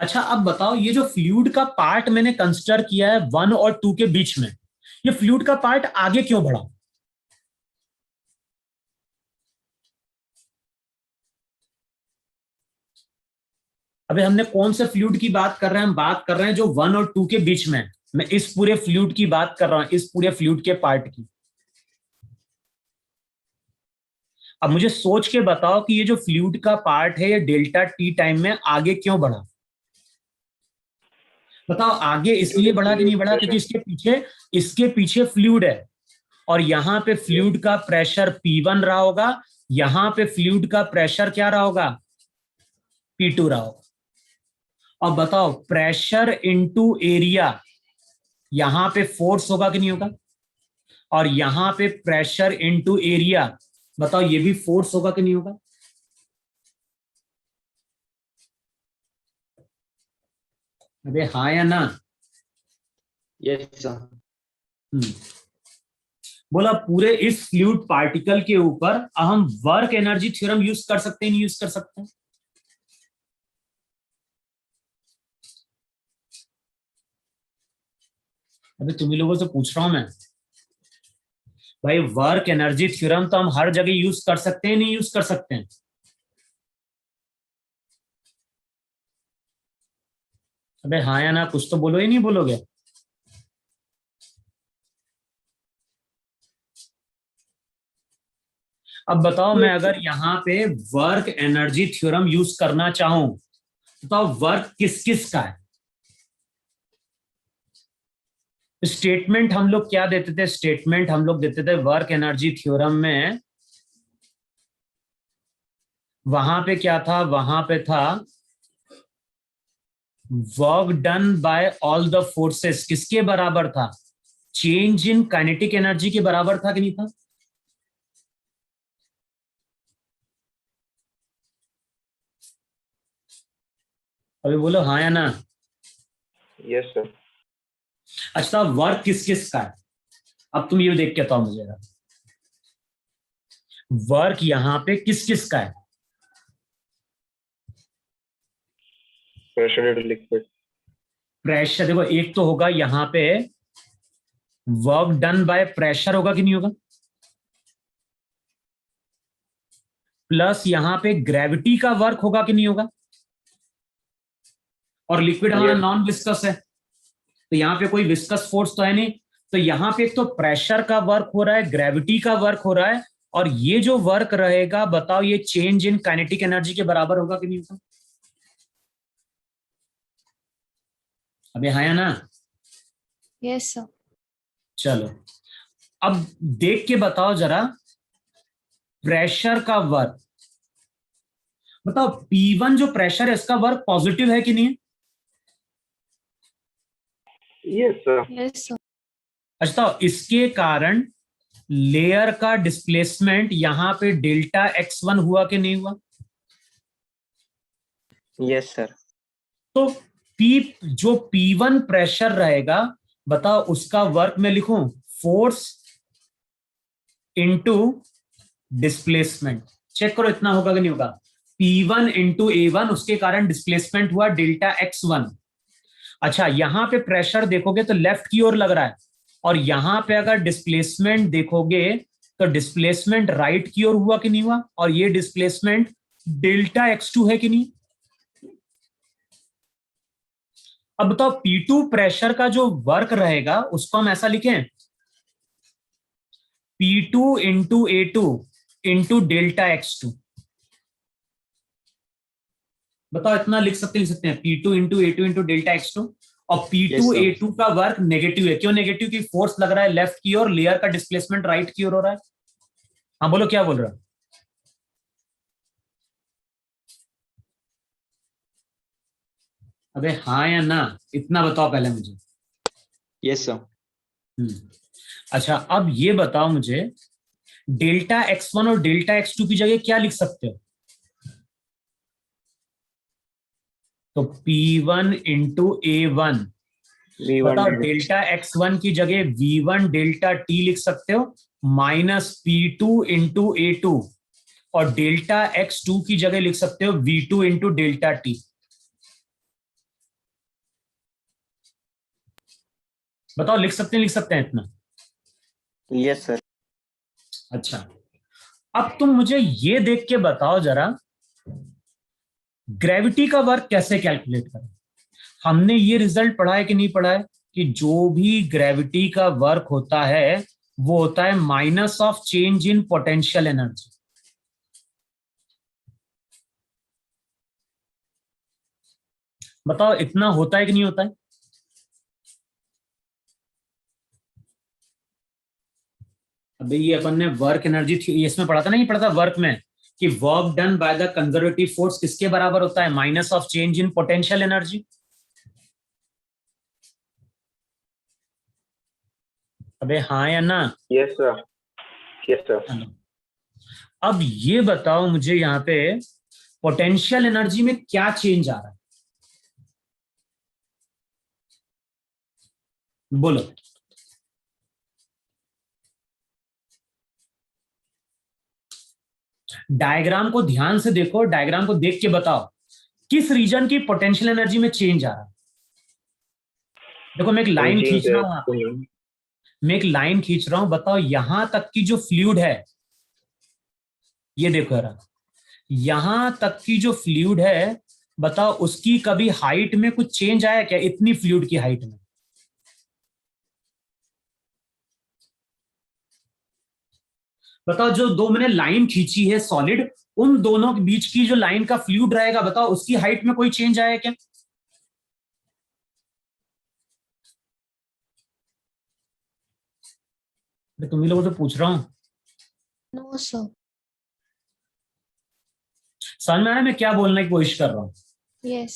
अच्छा अब बताओ ये जो फ्लूइड का पार्ट मैंने कंसिडर किया है 1 और 2 के बीच में, ये फ्लूइड का पार्ट आगे क्यों बढ़ा। अबे हमने कौन से फ्लूइड की बात कर रहे हैं, हम बात कर रहे हैं जो 1 और 2 के बीच में। मैं इस पूरे फ्लूइड की बात कर रहा हूं, इस पूरे फ्लूइड के पार्ट की। अब मुझे सोच के बताओ कि ये जो फ्लूइड का पार्ट है ये डेल्टा टी टाइम में आगे क्यों बढ़ा। बताओ आगे इसलिए बढ़ा कि नहीं बढ़ा, क्योंकि इसके पीछे फ्लूइड है और यहां पे फ्लूइड का प्रेशर P1 रहा होगा यहां पे फ्लूइड का प्रेशर क्या रहा होगा, P2 रहा होगा। और बताओ प्रेशर इनटू एरिया, यहां पे फोर्स होगा कि नहीं होगा, और यहां पे प्रेशर इनटू एरिया, बताओ ये भी फोर्स होगा कि नहीं होगा। अबे हाँ या ना। Yes, sir. बोला पूरे इस फ्लूइड पार्टिकल के ऊपर हम वर्क एनर्जी थ्योरम यूज कर सकते हैं, नहीं यूज कर सकते हैं। अबे तुम्ही लोगों से पूछ रहा हूं मैं, भाई वर्क एनर्जी थ्योरम तो हम हर जगह यूज कर सकते हैं, नहीं यूज कर सकते हैं। अबे हाँ या ना, कुछ तो बोलो ही नहीं बोलोगे। अब बताओ मैं अगर यहाँ पे वर्क एनर्जी थ्योरम यूज करना चाहूं, बताओ वर्क किस किस का है। स्टेटमेंट हम लोग क्या देते थे, स्टेटमेंट हम लोग देते थे वर्क एनर्जी थ्योरम में, वहां पे क्या था, वहां पे था work done by all the forces किसके बराबर था, चेंज इन काइनेटिक एनर्जी के बराबर था कि नहीं था। अभी बोलो हाँ या ना। Yes, sir. अच्छा वर्क किस किस का है, अब तुम ये देख के बताओ मुझे, वर्क यहां पे किस किस का है। Pressure due to liquid. Pressure देखो, एक तो होगा यहां पे वर्क डन बाय प्रेशर होगा कि नहीं होगा, प्लस यहां पे ग्रेविटी का वर्क होगा कि नहीं होगा, और लिक्विड हमारा Yes. नॉन विस्कस है, तो यहां पे कोई विस्कस फोर्स तो है नहीं, तो यहां पे एक तो प्रेशर का वर्क हो रहा है, ग्रेविटी का वर्क हो रहा है, और ये जो वर्क रहेगा बताओ ये चेंज इन काइनेटिक एनर्जी के बराबर होगा कि नहीं होगा। अबे हाँ या ना। Yes, sir. चलो अब देख के बताओ जरा, प्रेशर का वर्क बताओ, P1 जो प्रेशर है इसका वर्क पॉजिटिव है कि नहीं है। Yes, sir. Yes, sir. अच्छा तो इसके कारण लेयर का डिस्प्लेसमेंट यहां पे डेल्टा x1 हुआ कि नहीं हुआ। Yes, sir. तो P जो P1 प्रेशर रहेगा बताओ उसका वर्क में लिखूं फोर्स इनटू डिस्प्लेसमेंट, चेक करो इतना होगा कि नहीं होगा। P1 इंटू A1 उसके कारण डिस्प्लेसमेंट हुआ डेल्टा x1। अच्छा यहां पे प्रेशर देखोगे तो लेफ्ट की ओर लग रहा है, और यहां पे अगर डिस्प्लेसमेंट देखोगे तो डिस्प्लेसमेंट राइट की ओर हुआ कि नहीं हुआ, और ये डिस्प्लेसमेंट डेल्टा x2 है कि नहीं। अब बताओ P2 प्रेशर का जो वर्क रहेगा उसको हम ऐसा लिखें P2 into A2 into delta x2, बताओ इतना लिख सकते हैं P2 into A2 into delta x2। और P2 Yes, sir. A2 का वर्क नेगेटिव है, क्यों नेगेटिव, की फोर्स लग रहा है लेफ्ट की ओर, लेयर का डिस्प्लेसमेंट राइट की ओर हो रहा है। हाँ बोलो क्या बोल रहा है। अबे हाँ या ना, इतना बताओ पहले मुझे। Yes, sir. अच्छा अब ये बताओ मुझे, डेल्टा x1 और डेल्टा x2 की जगह क्या लिख सकते हो, तो P1 इंटू A1, V1 बताओ delta. डेल्टा x1 की जगह V1 डेल्टा T लिख सकते हो, माइनस P2 इंटू A2, और डेल्टा x2 की जगह लिख सकते हो V2 इंटू डेल्टा T। बताओ लिख सकते हैं इतना। Yes, sir. अच्छा अब तुम मुझे ये देख के बताओ जरा, ग्रेविटी का वर्क कैसे कैलकुलेट करें। हमने ये रिजल्ट पढ़ा है कि नहीं पढ़ा है, कि जो भी ग्रेविटी का वर्क होता है वो होता है minus of change in potential energy. बताओ इतना होता है कि नहीं होता है। अभी ये अपन ने वर्क एनर्जी थी इसमें पढ़ा था, नहीं पढ़ा था वर्क में, कि work done by the conservative force किसके बराबर होता है? Minus of change in potential energy. अबे हाँ या ना? Yes, sir. Yes, sir. अब ये बताओ मुझे यहाँ पे पोटेंशियल एनर्जी में क्या चेंज आ रहा है, बोलो। डायग्राम को ध्यान से देखो, डायग्राम को देख के बताओ किस रीजन की पोटेंशियल एनर्जी में चेंज आ रहा है। देखो मैं एक लाइन खींच रहा हूं, मैं एक लाइन खींच रहा हूं, बताओ यहां तक की जो फ्लूइड है, ये देखो यार, यहां तक की जो फ्लूइड है, बताओ उसकी कभी हाइट में कुछ चेंज आया क्या? इतनी फ्लूइड की हाइट में बताओ, जो दो मैंने लाइन खींची है सॉलिड, उन दोनों के बीच की जो लाइन का फ्लूइड रहेगा, बताओ उसकी हाइट में कोई चेंज आया क्या? तुम्ही लोगों से पूछ रहा हूं, No, sir. समझ में आ रहा है मैं क्या बोलने की कोशिश कर रहा हूं? Yes.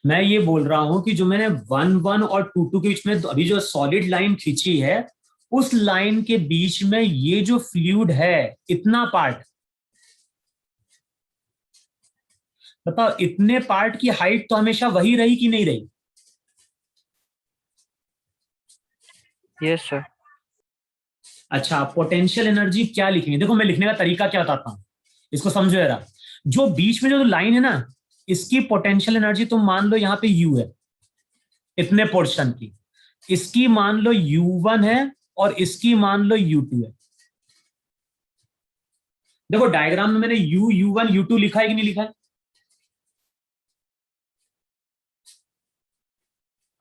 मैं ये बोल रहा हूं कि जो मैंने 1 1 और 2 2 के बीच में अभी जो सॉलिड लाइन खींची है, उस लाइन के बीच में ये जो फ्लूइड है, इतना पार्ट, बताओ इतने पार्ट की हाइट तो हमेशा वही रही कि नहीं रही? Yes, sir. अच्छा, पोटेंशियल एनर्जी क्या लिखेंगे? देखो मैं लिखने का तरीका क्या बताता हूं, इसको समझो जरा। जो बीच में जो लाइन है ना, इसकी पोटेंशियल एनर्जी तुम मान लो यहाँ पे U है, इतने पोर्शन की, इसकी मान लो U1 है और इसकी मान लो U2 है। देखो डायग्राम में मैंने U1 U2 लिखा है कि नहीं लिखा है?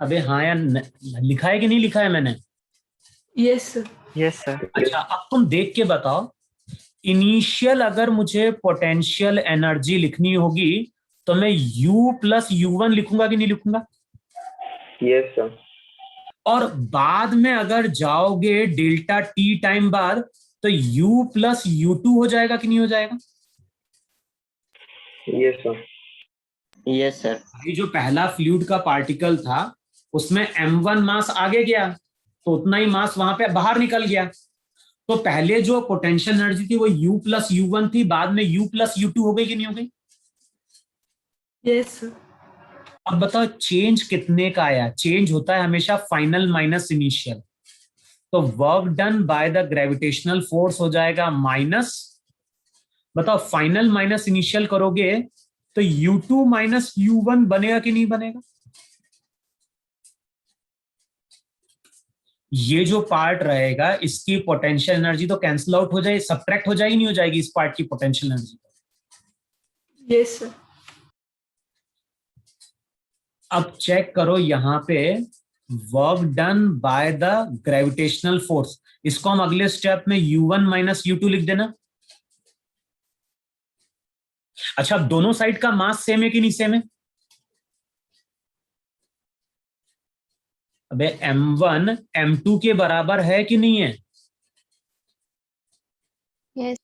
अबे हाँ यार, लिखा है कि नहीं लिखा है मैंने? Yes, sir. Yes, sir. अच्छा अब तुम देख के बताओ, इनिशियल अगर मुझे पोटेंशियल एनर्जी लिखनी होगी तो मैं U प्लस U1 लिखूंगा कि नहीं लिखूंगा? Yes, sir. और बाद में अगर जाओगे डेल्टा T टाइम बाद, तो U प्लस U2 हो जाएगा कि नहीं हो जाएगा? Yes, sir. Yes, sir. भाई जो पहला फ्लूइड का पार्टिकल था, उसमें M1 मास आगे गया, तो उतना ही मास वहां पे बाहर निकल गया। तो पहले जो पोटेंशियल एनर्जी थी वो U प्लस U1 थी, बाद में U प्लस U2 हो गई कि नहीं हो गई? Yes, sir. अब बताओ चेंज कितने का आया? चेंज होता है हमेशा फाइनल माइनस इनिशियल। तो work done by the gravitational force हो जाएगा माइनस, बताओ फाइनल माइनस इनिशियल करोगे तो U2 माइनस U1 बनेगा कि नहीं बनेगा? ये जो पार्ट रहेगा इसकी पोटेंशियल एनर्जी तो कैंसिल आउट हो जाएगी, सब्ट्रैक्ट हो जाएगी नहीं हो जाएगी इस पार्ट की पोटेंशियल एनर्जी? Yes, sir. अब चेक करो यहां पे, work done by the gravitational force, इसको हम अगले स्टेप में U1 माइनस U2 लिख देना। अच्छा अब दोनों साइड का मास सेम है कि नहीं सेम है? अबे M1 M2 के बराबर है कि नहीं है? Yes.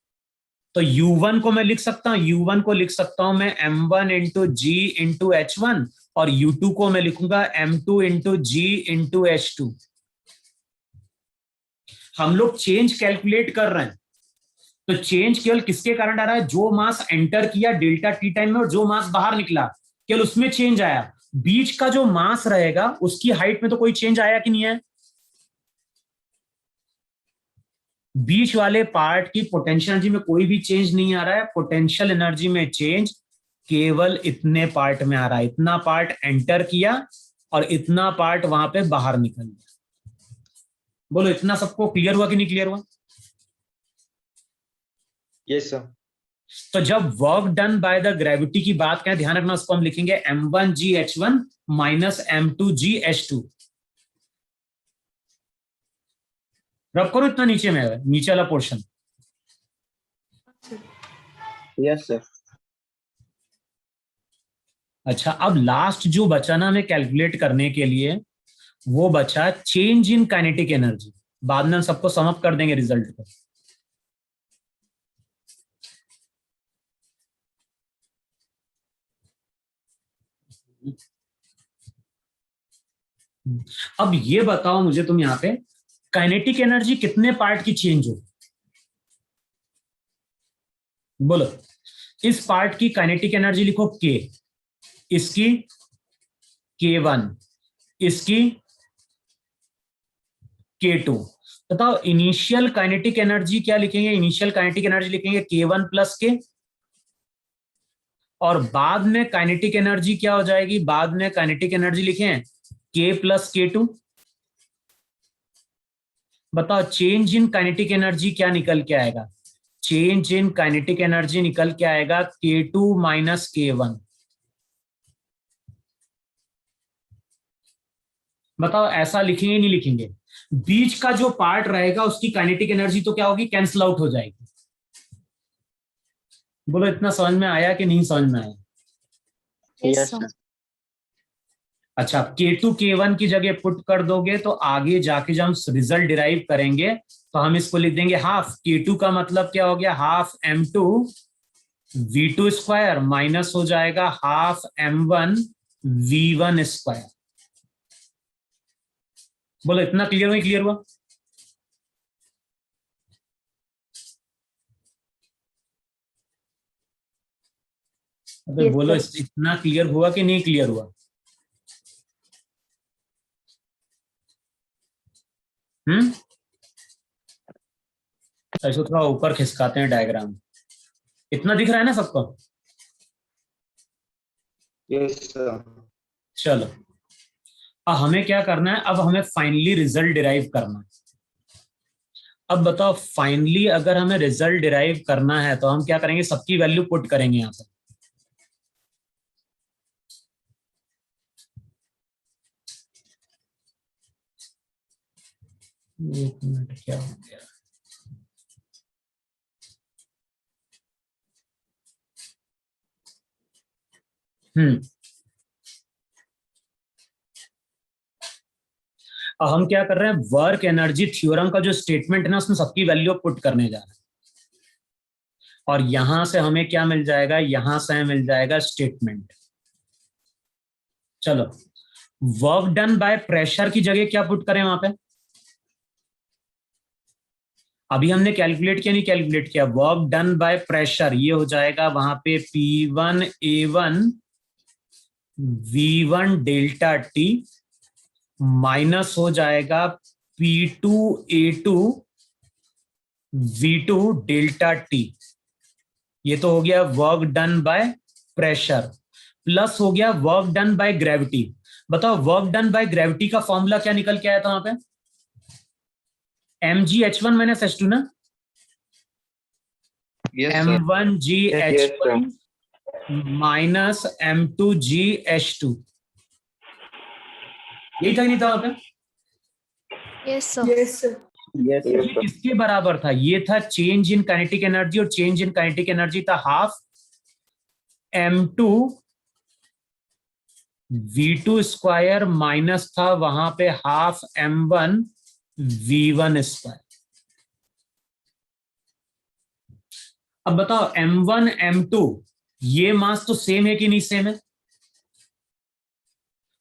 तो U1 को मैं लिख सकता हूं, U1 को लिख सकता हूं मैं M1 into G into H1, और U2 को मैं लिखूंगा M2 into G into H2। हम लोग चेंज कैलकुलेट कर रहे हैं, तो चेंज केवल किसके कारण आ रहा है? जो मास एंटर किया डेल्टा टी टाइम में और जो मास बाहर निकला, केवल उसमें चेंज आया। बीच का जो मास रहेगा उसकी हाइट में तो कोई चेंज आया कि नहीं है? बीच वाले पार्ट की पोटेंशियल एनर्जी में कोई भी चेंज नहीं आ रहा है। पोटेंशियल एनर्जी में चेंज केवल इतने पार्ट में आ रहा है, इतना पार्ट एंटर किया और इतना पार्ट वहां पे बाहर निकल गया। बोलो इतना सबको क्लियर हुआ कि नहीं क्लियर हुआ? Yes, sir. तो जब work done by the gravity की बात करें, ध्यान रखना उसको हम लिखेंगे M1GH1 माइनस M2GH2। रब करो इतना नीचे में है, नीचे वाला पोर्शन। Yes, sir. अच्छा अब लास्ट जो बचा ना हमें कैलकुलेट करने के लिए, वो बचा चेंज इन काइनेटिक एनर्जी। बाद में हम सबको सम अप कर देंगे रिजल्ट को। अब ये बताओ मुझे तुम यहाँ पे, काइनेटिक एनर्जी कितने पार्ट की चेंज हो? बोलो, इस पार्ट की काइनेटिक एनर्जी लिखो के, इसकी K1, इसकी K2। बताओ इनिशियल काइनेटिक एनर्जी क्या लिखेंगे? इनिशियल काइनेटिक एनर्जी लिखेंगे K1 प्लस के, और बाद में काइनेटिक एनर्जी क्या हो जाएगी? बाद में काइनेटिक एनर्जी लिखें K प्लस K2। बताओ चेंज इन काइनेटिक एनर्जी क्या निकल के आएगा? चेंज इन काइनेटिक एनर्जी निकल के आएगा K2 माइनस K1। बताओ ऐसा लिखेंगे नहीं लिखेंगे? बीच का जो पार्ट रहेगा उसकी काइनेटिक एनर्जी तो क्या होगी? कैंसिल आउट हो जाएगी। बोलो इतना समझ में आया कि नहीं समझ में आया? Yes, Yes, sir. sir. अच्छा, K2 K1 की जगह पुट कर दोगे तो आगे जाके जब हम रिजल्ट डिराइव करेंगे तो हम इसको लिख देंगे हाफ। K2 का मतलब क्या हो गया? Half M2 V2 square minus हो जाएगा हाफ M1 V1 स्क्वायर। बोलो इतना क्लियर हुआ? क्लियर हुआ? अबे Yes, बोलो sir. इतना क्लियर हुआ कि नहीं क्लियर हुआ? ऐसे थोड़ा ऊपर खिसकाते हैं डायग्राम। इतना दिख रहा है ना सबको? Yes, sir. चलो, अब हमें क्या करना है? अब हमें फाइनली रिजल्ट डिराइव करना है। अब बताओ फाइनली अगर हमें रिजल्ट डिराइव करना है तो हम क्या करेंगे? सबकी वैल्यू पुट करेंगे यहां पर। एक मिनट, क्या हो गया? अब हम क्या कर रहे हैं? वर्क एनर्जी थ्योरम का जो स्टेटमेंट है ना, उसमें सबकी वैल्यू पुट करने जा रहे हैं। और यहां से हमें क्या मिल जाएगा? यहां से हमें मिल जाएगा स्टेटमेंट। चलो, वर्क डन बाय प्रेशर की जगह क्या पुट करें वहां पे? अभी हमने कैलकुलेट किया नहीं कैलकुलेट किया? वर्क डन बाय प्रेशर ये हो जाएगा वहां पे P1A1 V1 delta T minus हो जाएगा P2A2 V2 डेल्टा T। ये तो हो गया work done by pressure, plus हो गया वर्क डन बाय ग्रेविटी। बताओ वर्क डन बाय ग्रेविटी का फॉर्मूला क्या निकल के आया था वहां पे? mgh1 माइनस h2 ना? Yes, sir. m1gh1 minus m2gh2। यही था नहीं था वहां पे? Yes, sir. Yes, sir. Yes, ये sir. किसके बराबर था? ये था चेंज इन काइनेटिक एनर्जी, और चेंज इन काइनेटिक एनर्जी था half m2 V2 square minus था वहां पे हाफ m1 V1 स्क्वायर। अब बताओ m1 m2 ये मास तो सेम है कि नहीं सेम है?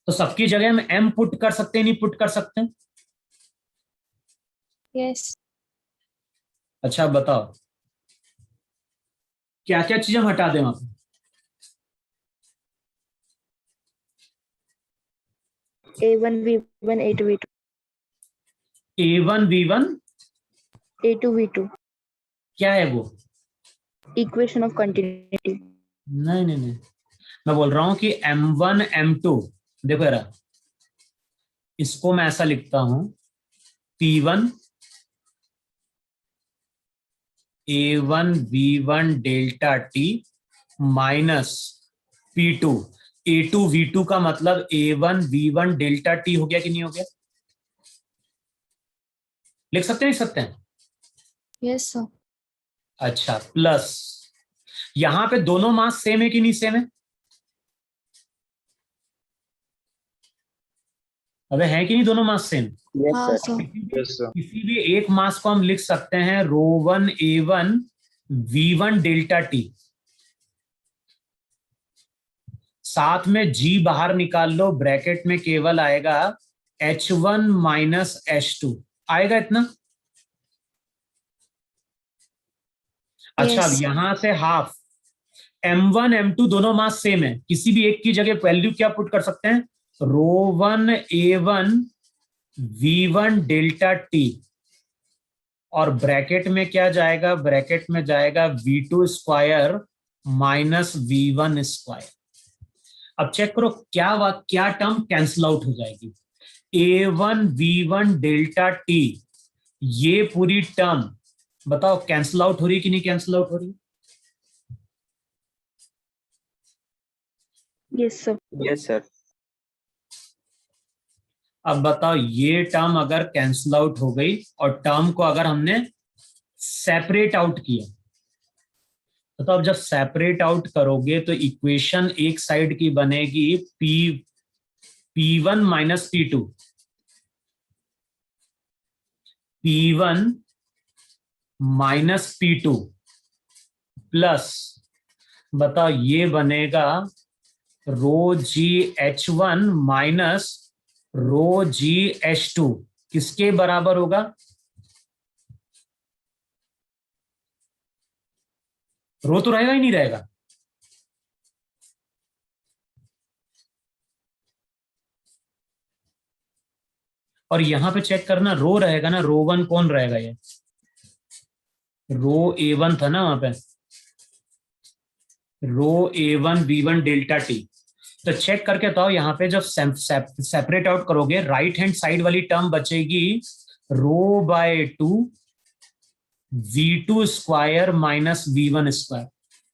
तो सबकी जगह हम m पुट कर सकते हैं नहीं पुट कर सकते? Yes. अच्छा बताओ क्या क्या चीजें हम हटा दें वहां पे? A1 V1 A2 V2 A1 V1 A2 V2 क्या है वो? equation of continuity. नहीं नहीं नहीं, मैं बोल रहा हूं कि m1 m2, देखो यार इसको मैं ऐसा लिखता हूं P1 A1 V1 delta T minus P2 A2 V2 का मतलब A1 V1 डेल्टा T हो गया कि नहीं हो गया? लिख सकते हैं लिख सकते हैं? Yes, sir. अच्छा, प्लस यहां पे दोनों मास सेम है कि नहीं सेम है? अबे है कि नहीं दोनों मास सेम? Yes, हाँ sir. सर। Yes, sir. किसी भी एक मास को हम लिख सकते हैं ρ1 A1 V1 डेल्टा टी, साथ में G बाहर निकाल लो, ब्रैकेट में केवल आएगा H1 माइनस H2, आएगा इतना। अच्छा, अब Yes. यहां से हाफ M1 M2 दोनों मास सेम है, किसी भी एक की जगह वैल्यू क्या पुट कर सकते हैं, ρ1 A1 V1 डेल्टा टी, और ब्रैकेट में क्या जाएगा, ब्रैकेट में जाएगा V2 square minus V1 square. अब चेक करो क्या टर्म कैंसिल आउट हो जाएगी, A1 V1 डेल्टा टी, ये पूरी टर्म बताओ कैंसिल आउट हो रही है कि नहीं कैंसिल आउट हो रही है? Yes, sir. Yes, sir. अब बताओ ये टर्म अगर कैंसिल आउट हो गई और टर्म को अगर हमने सेपरेट आउट किया, तो अब जब सेपरेट आउट करोगे तो इक्वेशन एक साइड की बनेगी P1 minus P2, P1 minus P2 plus, बताओ ये बनेगा ρgH1 माइनस ρgH2, किसके बराबर होगा, रो तो रहेगा ही नहीं रहेगा, और यहां पे चेक करना रो रहेगा ना, ρ1 कौन रहेगा, ये रो A1 था ना वहां पे, रो A1 V1 डेल्टा टी। तो चेक करके बताओ यहाँ पे जब सेपरेट आउट करोगे राइट हैंड साइड वाली टर्म बचेगी ρ/2 V2 square minus V1 square.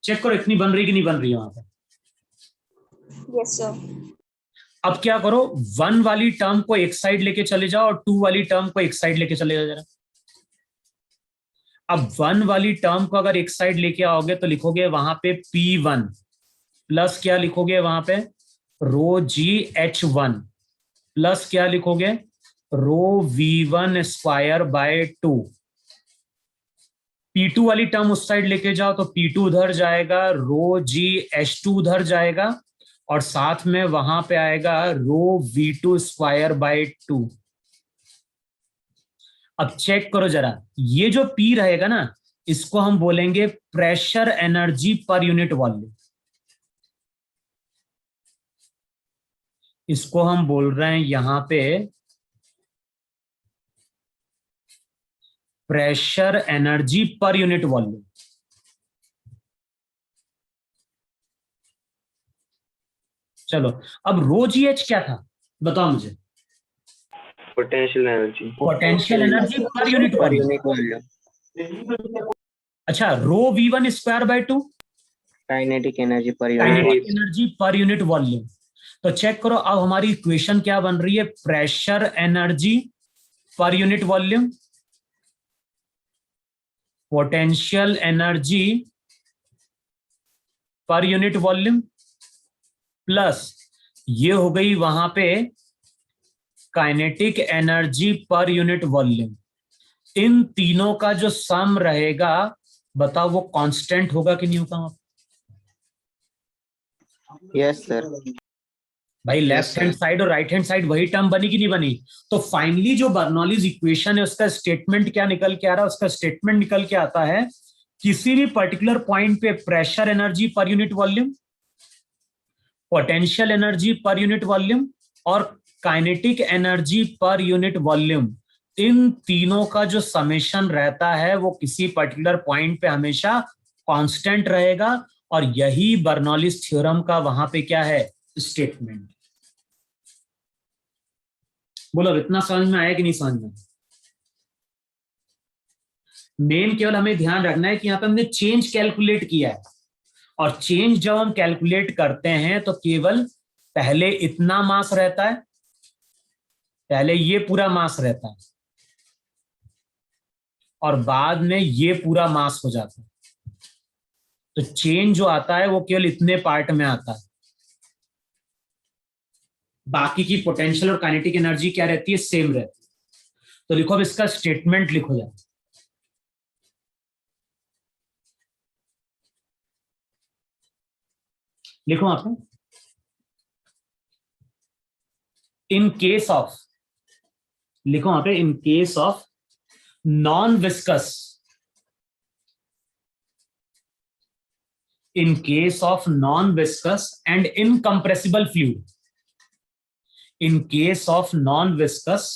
Check करो इतनी बन रही कि नहीं बन रही है वहां पे? Yes sir. अब क्या करो, 1 वाली टर्म को एक साइड लेके चले जाओ और 2 वाली टर्म को एक साइड लेके चले जाओ जरा। अब 1 वाली टर्म को अगर एक साइड लेके आओगे तो लिखोगे वहां पे P1 प्लस क्या लिखोगे वहां पे ρgH1 प्लस क्या लिखोगे ρV1 स्क्वायर बाय 2। P2 वाली टर्म उस साइड लेके जाओ तो P2 उधर जाएगा, ρgH2 उधर जाएगा, और साथ में वहां पे आएगा ρV2 स्क्वायर बाय 2। अब चेक करो जरा, ये जो P रहेगा ना, इसको हम बोलेंगे pressure energy per unit volume, इसको हम बोल रहे हैं यहां पे pressure energy per unit volume. चलो अब ρgH क्या था बताओ मुझे, Potential energy. Potential energy per unit Per volume. unit volume. अच्छा, ρV1 square by 2 Kinetic energy per unit kinetic volume. Energy per unit volume. तो चेक करो अब हमारी इक्वेशन क्या बन रही है, pressure energy per unit volume, potential energy per unit volume, plus ये हो गई वहां पे kinetic energy per unit volume. इन तीनों का जो सम रहेगा बताओ वो कांस्टेंट होगा कि नहीं होगा? Yes, sir. भाई लेफ्ट हैंड साइड और राइट हैंड साइड वही टर्म बनी कि नहीं बनी? तो फाइनली जो बर्नौलीज इक्वेशन है उसका स्टेटमेंट क्या निकल के आ रहा है, उसका स्टेटमेंट निकल के आता है किसी भी पर्टिकुलर पॉइंट पे pressure energy per unit volume, potential energy per unit volume और kinetic energy per unit volume, इन तीनों का जो समेशन रहता है वो किसी पर्टिकुलर पॉइंट पे हमेशा कांस्टेंट रहेगा, और यही बर्नौलीज थ्योरम का वहां पे क्या है, स्टेटमेंट। बोलो इतना समझ में आया कि नहीं समझ में? मेन केवल हमें ध्यान रखना है कि यहाँ पे हमने चेंज कैलकुलेट किया है, और चेंज जब हम कैलकुलेट करते हैं तो केवल पहले इतना मास रहता है, पहले ये पूरा मास रहता है और बाद में ये पूरा मास हो जाता है। तो चेंज जो आता है वो केवल इतने पार्ट में आता है। बाकी की पोटेंशियल और काइनेटिक एनर्जी क्या रहती है, सेम रहती है। तो लिखो, अब इसका स्टेटमेंट लिखो जाए। लिखो आपने, इन केस ऑफ, लिखो वहां पे, in case of non viscous, in case of non viscous and incompressible fluid, in case of non viscous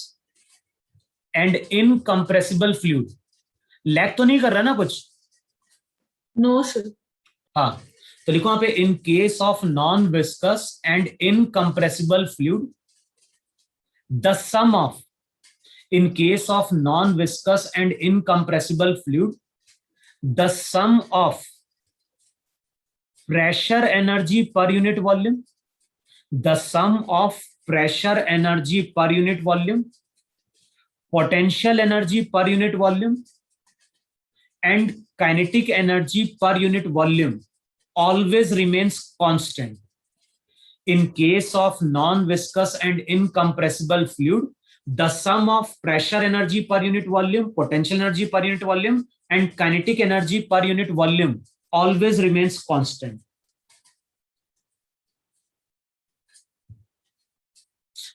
and incompressible fluid, lag तो नहीं कर रहा ना कुछ? No, sir. हाँ, तो लिखो वहां पे, in case of non viscous and incompressible fluid, the sum of, in case of non-viscous and incompressible fluid, the sum of pressure energy per unit volume, the sum of pressure energy per unit volume, potential energy per unit volume, and kinetic energy per unit volume always remains constant. In case of non-viscous and incompressible fluid, the sum of pressure energy per unit volume, potential energy per unit volume, and kinetic energy per unit volume always remains constant.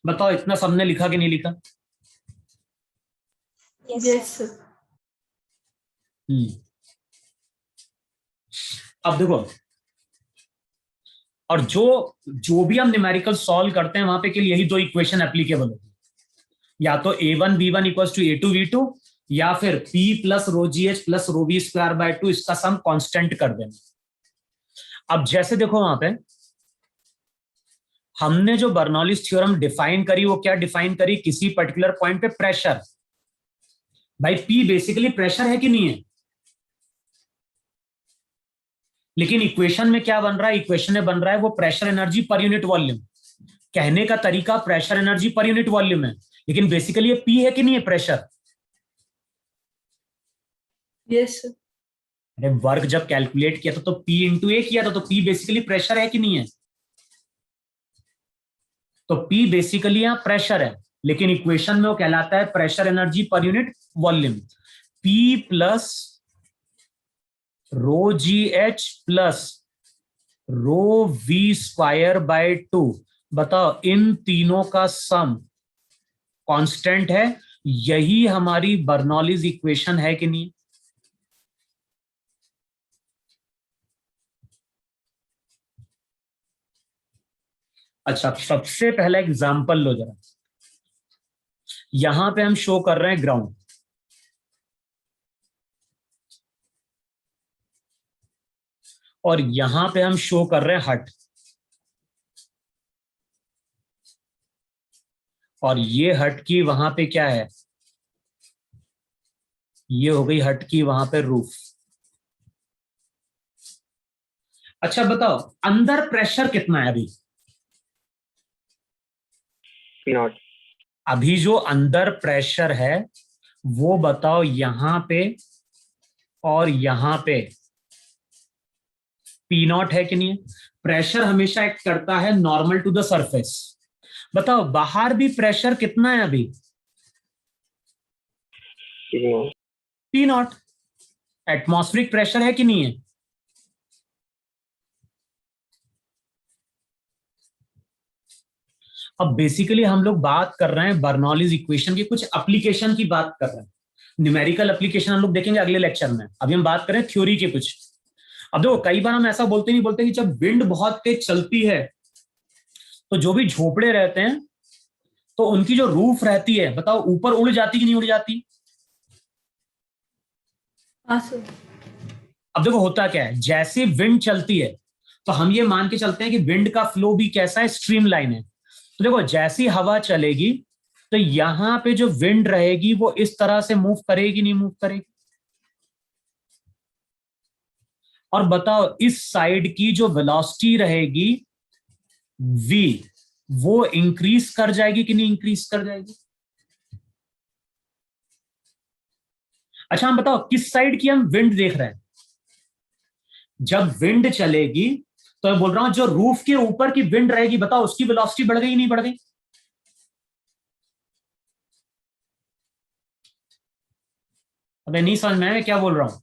बताओ, इतना सबने लिखा कि नहीं लिखा? Yes, Yes, sir. sir. अब देखो, और जो भी हम न्यूमेरिकल सॉल्व करते हैं वहां पे के लिए यही दो इक्वेशन एप्लीकेबल होती है, या तो a1 b1 equals to a2 v2, या फिर p plus rho G H plus rho V square by 2, इसका सम कांस्टेंट कर देना। अब जैसे देखो वहां पे हमने जो बर्नौलीज थ्योरम डिफाइन करी, वो क्या डिफाइन करी, किसी पर्टिकुलर पॉइंट पे प्रेशर, भाई p बेसिकली प्रेशर है कि नहीं है? लेकिन इक्वेशन में क्या बन रहा है, इक्वेशन में बन रहा है वो pressure energy per unit volume. कहने का तरीका pressure energy per unit volume है, लेकिन बेसिकली ये P है कि नहीं है प्रेशर? Yes, sir. अरे वर्क जब कैलकुलेट किया था तो P इंटू ए किया था, तो P बेसिकली प्रेशर है कि नहीं है? तो P बेसिकली यहां प्रेशर है, लेकिन इक्वेशन में वो कहलाता है pressure energy per unit volume. P plus rho G H plus rho V square by 2, बताओ इन तीनों का सम कांस्टेंट है, यही हमारी बर्नौलीज इक्वेशन है कि नहीं? अच्छा, सबसे पहला एग्जांपल लो जरा। यहां पे हम शो कर रहे हैं ग्राउंड, और यहां पे हम शो कर रहे हैं हट, और ये हट की वहां पे क्या है, ये हो गई हट की वहां पे रूफ। अच्छा बताओ, अंदर प्रेशर कितना है अभी? P0. अभी जो अंदर प्रेशर है वो बताओ, यहां पे और यहां पे P0 है कि नहीं है? प्रेशर हमेशा एक्ट करता है नॉर्मल टू द सरफेस। बताओ बाहर भी प्रेशर कितना है अभी? P0. P0। एटमॉस्फेरिक प्रेशर है कि नहीं है? अब बेसिकली हम लोग बात कर रहे हैं बर्नौलीज इक्वेशन की कुछ एप्लीकेशन की बात कर रहे हैं। न्यूमेरिकल एप्लीकेशन हम लोग देखेंगे अगले लेक्चर में, अभी हम बात करें थ्योरी के कुछ। अब देखो, कई बार हम ऐसा बोलते नहीं बोलते कि जब विंड बहुत तेज चलती है तो जो भी झोपड़े रहते हैं तो उनकी जो रूफ रहती है, बताओ ऊपर उड़ जाती कि नहीं उड़ जाती? हाँ, sir. अब देखो होता क्या है, जैसे विंड चलती है तो हम ये मान के चलते हैं कि विंड का फ्लो भी कैसा है, स्ट्रीमलाइन है। तो देखो जैसी हवा चलेगी तो यहां पे जो विंड रहेगी वो इस तरह से मूव करेगी नहीं मूव करेगी? और बताओ इस साइड की जो वेलोसिटी रहेगी v, वो इंक्रीज कर जाएगी कि नहीं इंक्रीज कर जाएगी? अच्छा हम बताओ किस साइड की हम विंड देख रहे हैं? जब विंड चलेगी तो मैं बोल रहा हूं जो रूफ के ऊपर की विंड रहेगी, बताओ उसकी वेलोसिटी बढ़ गई नहीं बढ़ गई? अबे नहीं समझ में आया क्या बोल रहा हूं?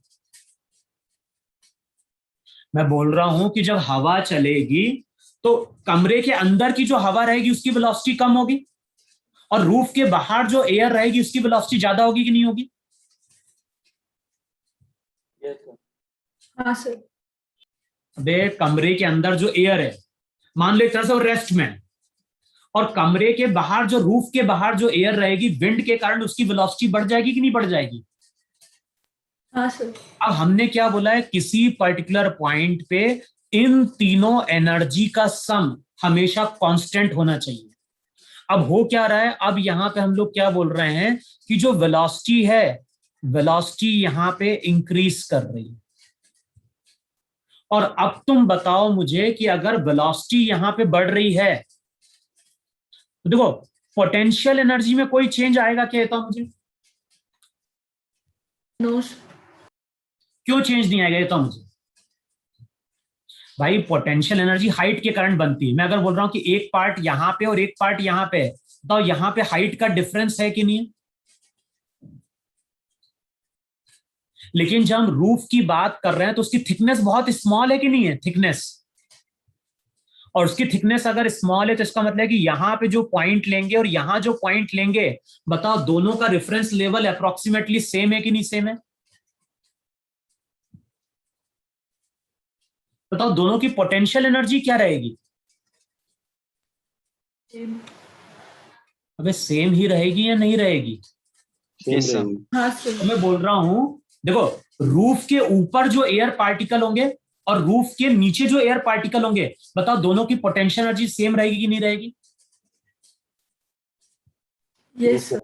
मैं बोल रहा हूं कि जब हवा चलेगी तो कमरे के अंदर की जो हवा रहेगी उसकी वेलोसिटी कम होगी, और रूफ के बाहर जो एयर रहेगी उसकी वेलोसिटी ज्यादा होगी कि नहीं होगी? Yes, sir. हाँ सर। अबे कमरे के अंदर जो एयर है, मान लो एक तरह से वो रेस्ट में है, और कमरे के बाहर जो रूफ के बाहर जो एयर रहेगी विंड के कारण उसकी वेलोसिटी बढ़ जाएगी कि नहीं बढ़ जाएगी? हाँ सर। अब हमने क्या बोला है, किसी पर्टिकुलर पॉइंट पे इन तीनों एनर्जी का सम हमेशा कांस्टेंट होना चाहिए। अब हो क्या रहा है, अब यहां पे हम लोग क्या बोल रहे हैं कि जो वेलोसिटी है, वेलोसिटी यहां पे इंक्रीज कर रही है। और अब तुम बताओ मुझे कि अगर वेलोसिटी यहां पे बढ़ रही है तो देखो पोटेंशियल एनर्जी में कोई चेंज आएगा क्या, तो मुझे नो सर। क्यों चेंज नहीं आएगा ये तो मुझे? भाई पोटेंशियल एनर्जी हाइट के कारण बनती है। मैं अगर बोल रहा हूं कि एक पार्ट यहां पे और एक पार्ट यहां पे है, तो यहां पे हाइट का डिफरेंस है कि नहीं है? लेकिन जब हम रूफ की बात कर रहे हैं तो उसकी थिकनेस बहुत स्मॉल है कि नहीं है? थिकनेस, और उसकी थिकनेस अगर स्मॉल है तो इसका मतलब है कि यहां पे जो पॉइंट लेंगे और यहां जो पॉइंट लेंगे, बताओ दोनों का रेफरेंस लेवल अप्रोक्सीमेटली सेम है कि नहीं सेम है? बताओ दोनों की पोटेंशियल एनर्जी क्या रहेगी? अबे सेम ही रहेगी या नहीं रहेगी? Yes, sir. हाँ तो सर। मैं बोल रहा हूं, देखो रूफ के ऊपर जो एयर पार्टिकल होंगे और रूफ के नीचे जो एयर पार्टिकल होंगे, बताओ दोनों की पोटेंशियल एनर्जी सेम रहेगी कि नहीं रहेगी? Yes sir.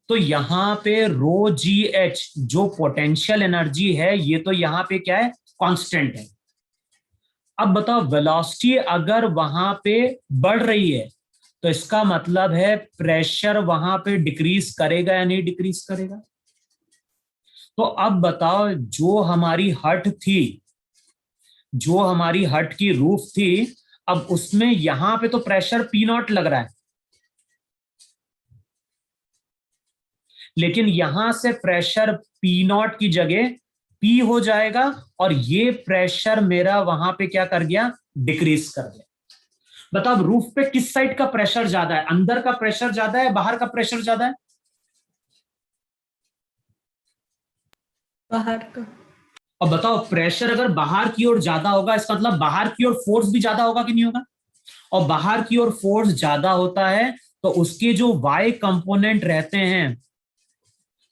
तो यहां पे रो जी एच जो पोटेंशियल एनर्जी है, ये तो यहां पे क्या है, कांस्टेंट है। अब बताओ वेलोसिटी अगर वहां पे बढ़ रही है तो इसका मतलब है प्रेशर वहां पे डिक्रीज करेगा या नहीं डिक्रीज करेगा? तो अब बताओ जो हमारी हट थी, जो हमारी हट की रूफ थी, अब उसमें यहां पे तो प्रेशर पी नॉट लग रहा है, लेकिन यहां से प्रेशर पी नॉट की जगह पी हो जाएगा, और ये प्रेशर मेरा वहां पे क्या कर गया, डिक्रीज कर गया। बताओ अब रूफ पे किस साइड का प्रेशर ज्यादा है, अंदर का प्रेशर ज्यादा है बाहर का प्रेशर ज्यादा है? बाहर का। अब बताओ प्रेशर अगर बाहर की ओर ज्यादा होगा, इसका मतलब बाहर की ओर फोर्स भी ज्यादा होगा कि नहीं होगा? और बाहर की ओर फोर्स ज्यादा होता है तो उसके जो वाई कंपोनेंट रहते हैं,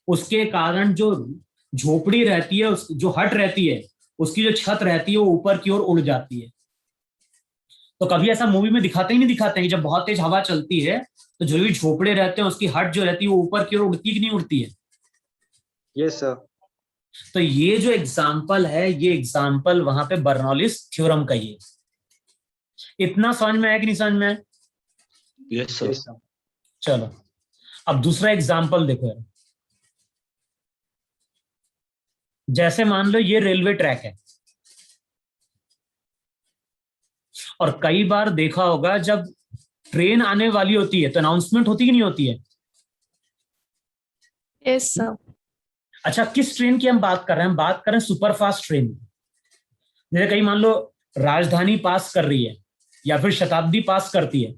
उसके कारण जो झोपड़ी रहती है, जो हट रहती है, उसकी जो छत रहती है वो ऊपर की ओर उड़ जाती है। तो कभी ऐसा मूवी में दिखाते ही नहीं दिखाते हैं कि जब बहुत तेज हवा चलती है तो जो भी झोपड़े रहते हैं उसकी हट जो रहती है वो ऊपर की ओर उड़ती है कि नहीं उड़ती है? Yes, sir. तो ये जो एग्जाम्पल है, ये एग्जाम्पल वहां पे बर्नौलिस थ्योरम का ही है। इतना समझ में आया कि नहीं समझ में आया? Yes, sir. Yes, sir. चलो अब दूसरा एग्जाम्पल देखो यार। जैसे मान लो ये रेलवे ट्रैक है, और कई बार देखा होगा जब ट्रेन आने वाली होती है तो अनाउंसमेंट होती कि नहीं होती है? Yes, sir. अच्छा किस ट्रेन की हम बात कर रहे हैं? हम बात कर रहे हैं सुपरफास्ट ट्रेन। जैसे कहीं मान लो राजधानी पास कर रही है या फिर शताब्दी पास करती है,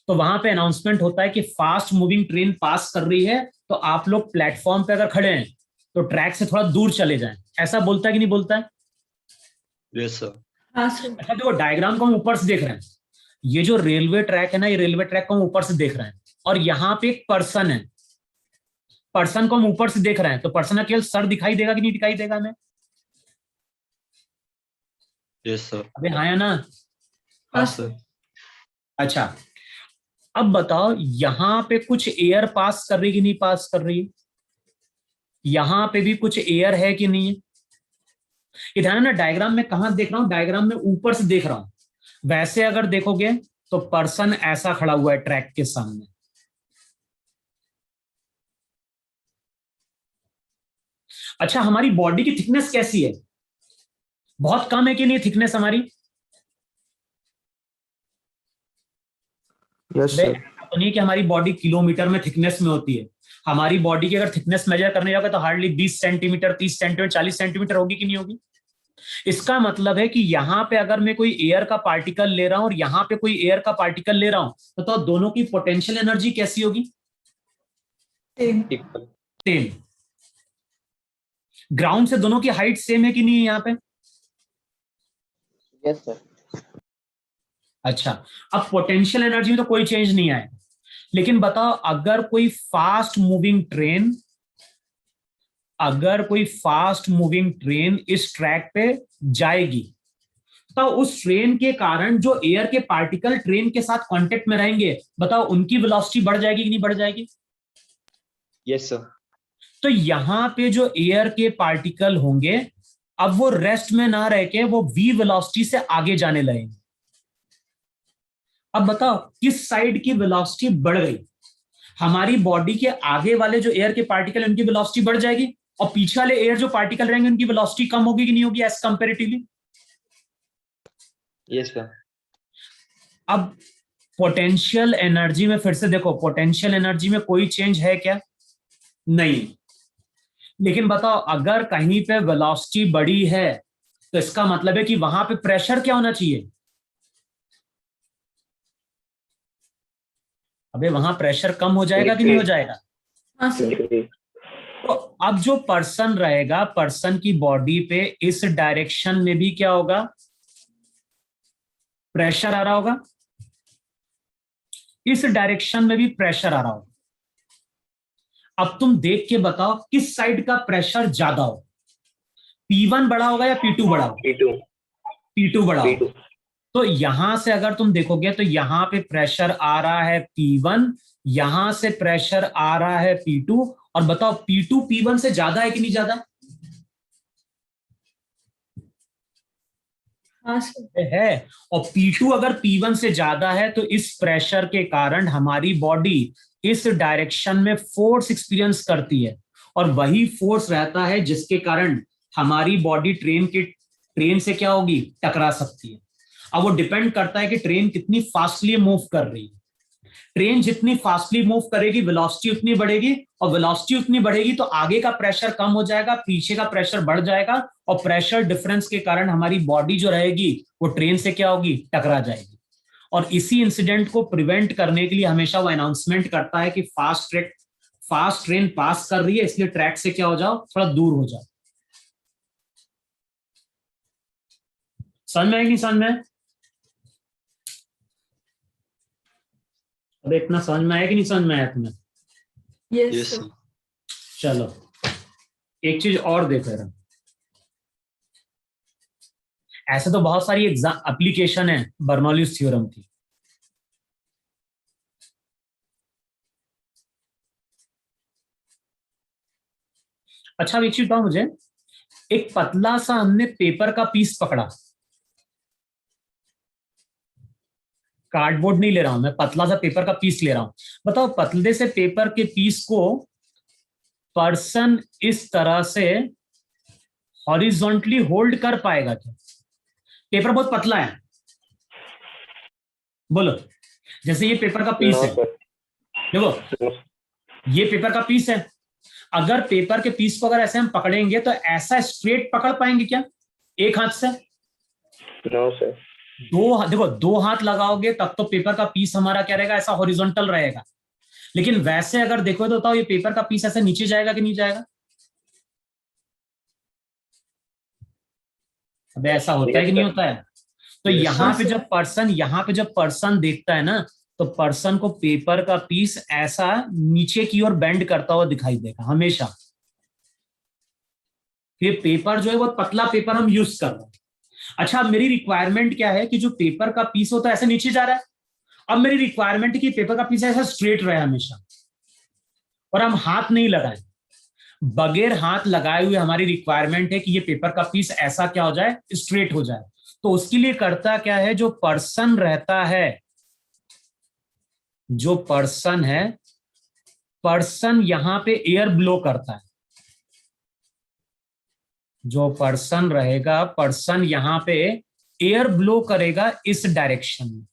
तो वहां पे अनाउंसमेंट होता है कि फास्ट मूविंग ट्रेन पास कर रही है, तो आप लोग प्लेटफॉर्म पे अगर खड़े हैं तो ट्रैक से थोड़ा दूर चले जाएं। ऐसा बोलता है कि नहीं बोलता है? Yes, sir. हाँ सर। अच्छा देखो डायग्राम को हम ऊपर से देख रहे हैं, ये जो रेलवे ट्रैक है ना, ये रेलवे ट्रैक को हम ऊपर से देख रहे हैं, और यहाँ पे एक पर्सन है, पर्सन को हम ऊपर से देख रहे हैं, तो पर्सन का केवल सर दिखाई देगा कि नहीं दिखाई देगा हमें? Yes, sir. अबे हाँ या ना? हाँ Yes, सर। sir. अच्छा अब बताओ यहां पे कुछ एयर पास कर रही कि नहीं पास कर रही? यहां पे भी कुछ एयर है कि नहीं है? इधर ना डायग्राम में कहां देख रहा हूं, डायग्राम में ऊपर से देख रहा हूं। वैसे अगर देखोगे तो पर्सन ऐसा खड़ा हुआ है ट्रैक के सामने। अच्छा हमारी बॉडी की थिकनेस कैसी है? बहुत कम है कि नहीं थिकनेस हमारी? Yes, तो sir. नहीं कि हमारी बॉडी किलोमीटर में थिकनेस में होती है, हमारी बॉडी की अगर थिकनेस मेजर करने जाओगे तो हार्डली 20 सेंटीमीटर, 30 सेंटीमीटर, 40 सेंटीमीटर होगी कि नहीं होगी। इसका मतलब है कि यहां पे अगर मैं कोई एयर का पार्टिकल ले रहा हूं और यहां पे कोई एयर का पार्टिकल ले रहा हूं तो दोनों की पोटेंशियल एनर्जी कैसी होगी? Same. Equal. सेम। ग्राउंड से दोनों की हाइट सेम है कि नहीं है यहाँ पे? Yes, sir. अच्छा, अब पोटेंशियल एनर्जी में तो कोई चेंज नहीं आएगा, लेकिन बताओ अगर कोई फास्ट मूविंग ट्रेन इस ट्रैक पे जाएगी तो उस ट्रेन के कारण जो एयर के पार्टिकल ट्रेन के साथ कांटेक्ट में रहेंगे, बताओ उनकी वेलोसिटी बढ़ जाएगी कि नहीं बढ़ जाएगी? Yes, sir. तो यहां पे जो एयर के पार्टिकल होंगे अब वो रेस्ट में ना रह के वो v वेलोसिटी से आगे जाने लगेंगे। अब बताओ किस साइड की वेलोसिटी बढ़ गई? हमारी बॉडी के आगे वाले जो एयर के पार्टिकल उनकी वेलोसिटी बढ़ जाएगी और पीछे वाले एयर जो पार्टिकल रहेंगे उनकी वेलोसिटी कम होगी कि नहीं होगी एज कंपेरेटिवली? Yes, sir. अब पोटेंशियल एनर्जी में फिर से देखो, पोटेंशियल एनर्जी में कोई चेंज है क्या? नहीं। लेकिन बताओ अगर कहीं पे वेलोसिटी बढ़ी है तो इसका मतलब है कि वहां पे प्रेशर क्या होना चाहिए? अबे वहां प्रेशर कम हो जाएगा कि नहीं हो जाएगा? हाँ सर। Increase. तो अब जो पर्सन रहेगा, पर्सन की बॉडी पे इस डायरेक्शन में भी क्या होगा? प्रेशर आ रहा होगा। इस डायरेक्शन में भी प्रेशर आ रहा होगा। अब तुम देख के बताओ किस साइड का प्रेशर ज्यादा हो? P1 बड़ा होगा या P2 बड़ा होगा? P2. P2 बड़ा होगा। P2. तो यहां से अगर तुम देखोगे तो यहां पे प्रेशर आ रहा है P1, यहां से प्रेशर आ रहा है P2, और बताओ P2 P1 से ज्यादा है कि नहीं ज्यादा? हाँ सर। है। और P2 अगर P1 से ज्यादा है तो इस प्रेशर के कारण हमारी बॉडी इस डायरेक्शन में फोर्स एक्सपीरियंस करती है, और वही फोर्स रहता है जिसके कारण हमारी बॉडी ट्रेन से क्या होगी? टकरा सकती है। अब वो डिपेंड करता है कि ट्रेन कितनी फास्टली मूव कर रही है। ट्रेन जितनी फास्टली मूव करेगी वेलोसिटी उतनी बढ़ेगी, और वेलोसिटी उतनी बढ़ेगी तो आगे का प्रेशर कम हो जाएगा, पीछे का प्रेशर बढ़ जाएगा, और प्रेशर डिफरेंस के कारण हमारी बॉडी जो रहेगी वो ट्रेन से क्या होगी? टकरा जाएगी। और इसी इंसिडेंट को प्रिवेंट करने के लिए हमेशा वो अनाउंसमेंट करता है कि फास्ट ट्रेन पास कर रही है, इसलिए ट्रैक से क्या हो जाओ? थोड़ा दूर हो जाओ। समझ में है कि नहीं समझ में? अरे इतना समझ में आया कि नहीं समझ में आया तुम्हें? Yes Yes, sir. sir. चलो एक चीज और देख रहा हूं। ऐसे तो बहुत सारी एग्जाम एप्लीकेशन है बर्नौलीज थ्योरम की। अच्छा अब एक चीज बताओ मुझे, एक पतला सा हमने पेपर का पीस पकड़ा, कार्डबोर्ड नहीं ले रहा हूं मैं, पतला सा पेपर का पीस ले रहा हूं। बताओ पतले से पेपर के पीस को पर्सन इस तरह से हॉरिजॉन्टली होल्ड कर पाएगा क्या? पेपर बहुत पतला है, बोलो। जैसे ये पेपर का पीस No, है, sir. देखो No. ये पेपर का पीस है। अगर पेपर के पीस को अगर ऐसे हम पकड़ेंगे तो ऐसा स्ट्रेट पकड़ पाएंगे क्या एक हाथ से? No, sir. देखो दो हाथ लगाओगे तब तो पेपर का पीस हमारा क्या रहेगा? ऐसा हॉरिजॉन्टल रहेगा। लेकिन वैसे अगर देखो तो बताओ ये पेपर का पीस ऐसे नीचे जाएगा कि नहीं जाएगा? अब ऐसा होता है कि नहीं होता है? तो Yes, यहाँ sir. पे जब पर्सन देखता है ना तो पर्सन को पेपर का पीस ऐसा नीचे की ओर बेंड करता हुआ दिखाई देगा हमेशा। ये पेपर जो है बहुत पतला पेपर हम यूज कर रहे हैं। अच्छा अब मेरी रिक्वायरमेंट क्या है कि जो पेपर का पीस होता है ऐसे नीचे जा रहा है, अब मेरी रिक्वायरमेंट है कि पेपर का पीस ऐसा स्ट्रेट रहे हमेशा, और हम हाथ नहीं लगाए। बगैर हाथ लगाए हुए हमारी रिक्वायरमेंट है कि ये पेपर का पीस ऐसा क्या हो जाए? स्ट्रेट हो जाए। तो उसके लिए करता क्या है? जो पर्सन रहता है, जो पर्सन है, पर्सन यहां पे एयर ब्लो करता है। जो पर्सन रहेगा, पर्सन यहां पे एयर ब्लो करेगा इस डायरेक्शन में,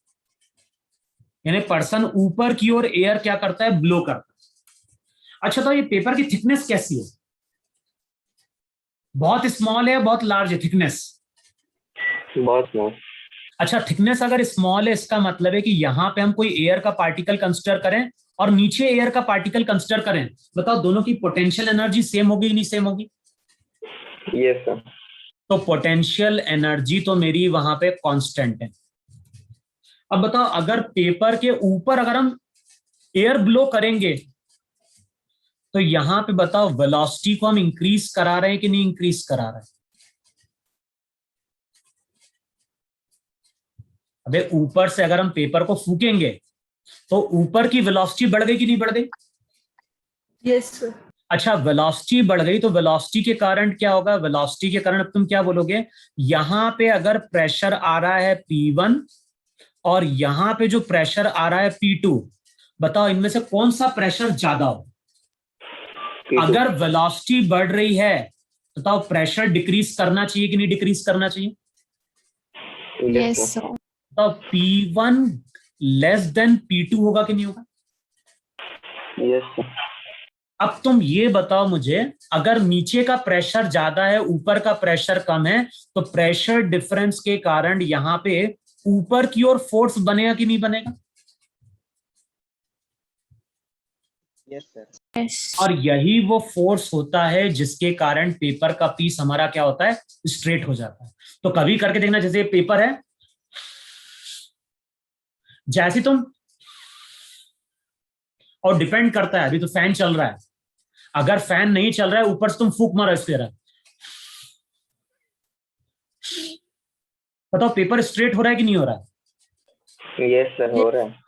यानी पर्सन ऊपर की ओर एयर क्या करता है, ब्लो करता है। अच्छा, तो ये पेपर की थिकनेस कैसी है? बहुत स्मॉल है, बहुत लार्ज है थिकनेस? बहुत स्मॉल। अच्छा, थिकनेस अगर स्मॉल है इसका मतलब है कि यहां पे हम कोई एयर का पार्टिकल कंसिडर करें और नीचे एयर का पार्टिकल कंसिडर करें, बताओ दोनों की पोटेंशियल एनर्जी सेम होगी नहीं सेम होगी? Yes sir. तो पोटेंशियल एनर्जी तो मेरी वहां पे कांस्टेंट है। अब बताओ अगर पेपर के ऊपर अगर हम एयर ब्लो करेंगे तो यहां पे बताओ वेलोसिटी को हम इंक्रीज करा रहे हैं कि नहीं इंक्रीज करा रहे हैं? अबे ऊपर से अगर हम पेपर को फूकेंगे तो ऊपर की वेलोसिटी बढ़ गई कि नहीं बढ़ गई? Yes, sir. अच्छा, वेलोसिटी बढ़ गई तो वेलोसिटी के कारण क्या होगा? वेलोसिटी के कारण अब तुम क्या बोलोगे, यहां पे अगर प्रेशर आ रहा है P1 और यहां पे जो प्रेशर आ रहा है P2, बताओ इनमें से कौन सा प्रेशर ज्यादा हो? अगर वेलोसिटी बढ़ रही है तो बताओ प्रेशर डिक्रीज करना चाहिए कि नहीं डिक्रीज करना चाहिए? Yes, sir. तो P1 लेस देन P2 होगा कि नहीं होगा? Yes sir. अब तुम ये बताओ मुझे, अगर नीचे का प्रेशर ज्यादा है ऊपर का प्रेशर कम है तो प्रेशर डिफरेंस के कारण यहां पे ऊपर की ओर फोर्स बनेगा कि नहीं बनेगा? Yes, sir. Yes. और यही वो फोर्स होता है जिसके कारण पेपर का पीस हमारा क्या होता है, स्ट्रेट हो जाता है। तो कभी करके देखना, जैसे ये पेपर है, जैसे तुम, और डिपेंड करता है, अभी तो फैन चल रहा है, अगर फैन नहीं चल रहा है ऊपर से तुम फूक मारो इस तरह, बताओ पेपर स्ट्रेट हो रहा है कि नहीं हो रहा है? यस सर, हो रहा है।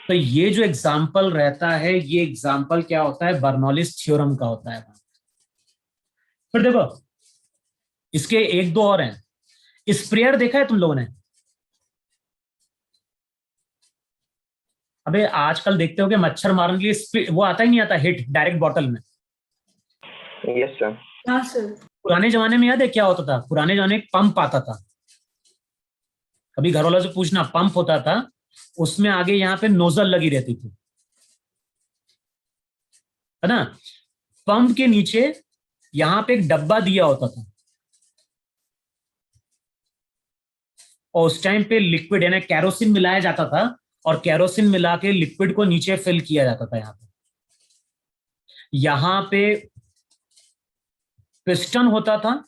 तो ये जो एग्जाम्पल रहता है, ये एग्जाम्पल क्या होता है, बर्नौलिस थ्योरम का होता है। फिर देखो इसके एक दो और हैं। स्प्रेयर देखा है तुम लोगों ने? अबे आजकल देखते हो कि मच्छर मारने के लिए वो आता ही नहीं आता हिट डायरेक्ट बॉटल में। Yes sir. हाँ sir. पुराने जमाने में याद है क्या होता था? पुराने जमाने में पंप आता था, कभी घर वालों से पूछना, पंप होता था, उसमें आगे यहाँ पे नोजल लगी रहती थी, है ना? पंप के नीचे यहाँ पे एक डब्बा दिया होता था और उस टाइम पे लिक्विड यानी कैरोसिन मिलाया जाता था और कैरोसिन मिला के लिक्विड को नीचे फिल किया जाता था। यहाँ पे पिस्टन होता था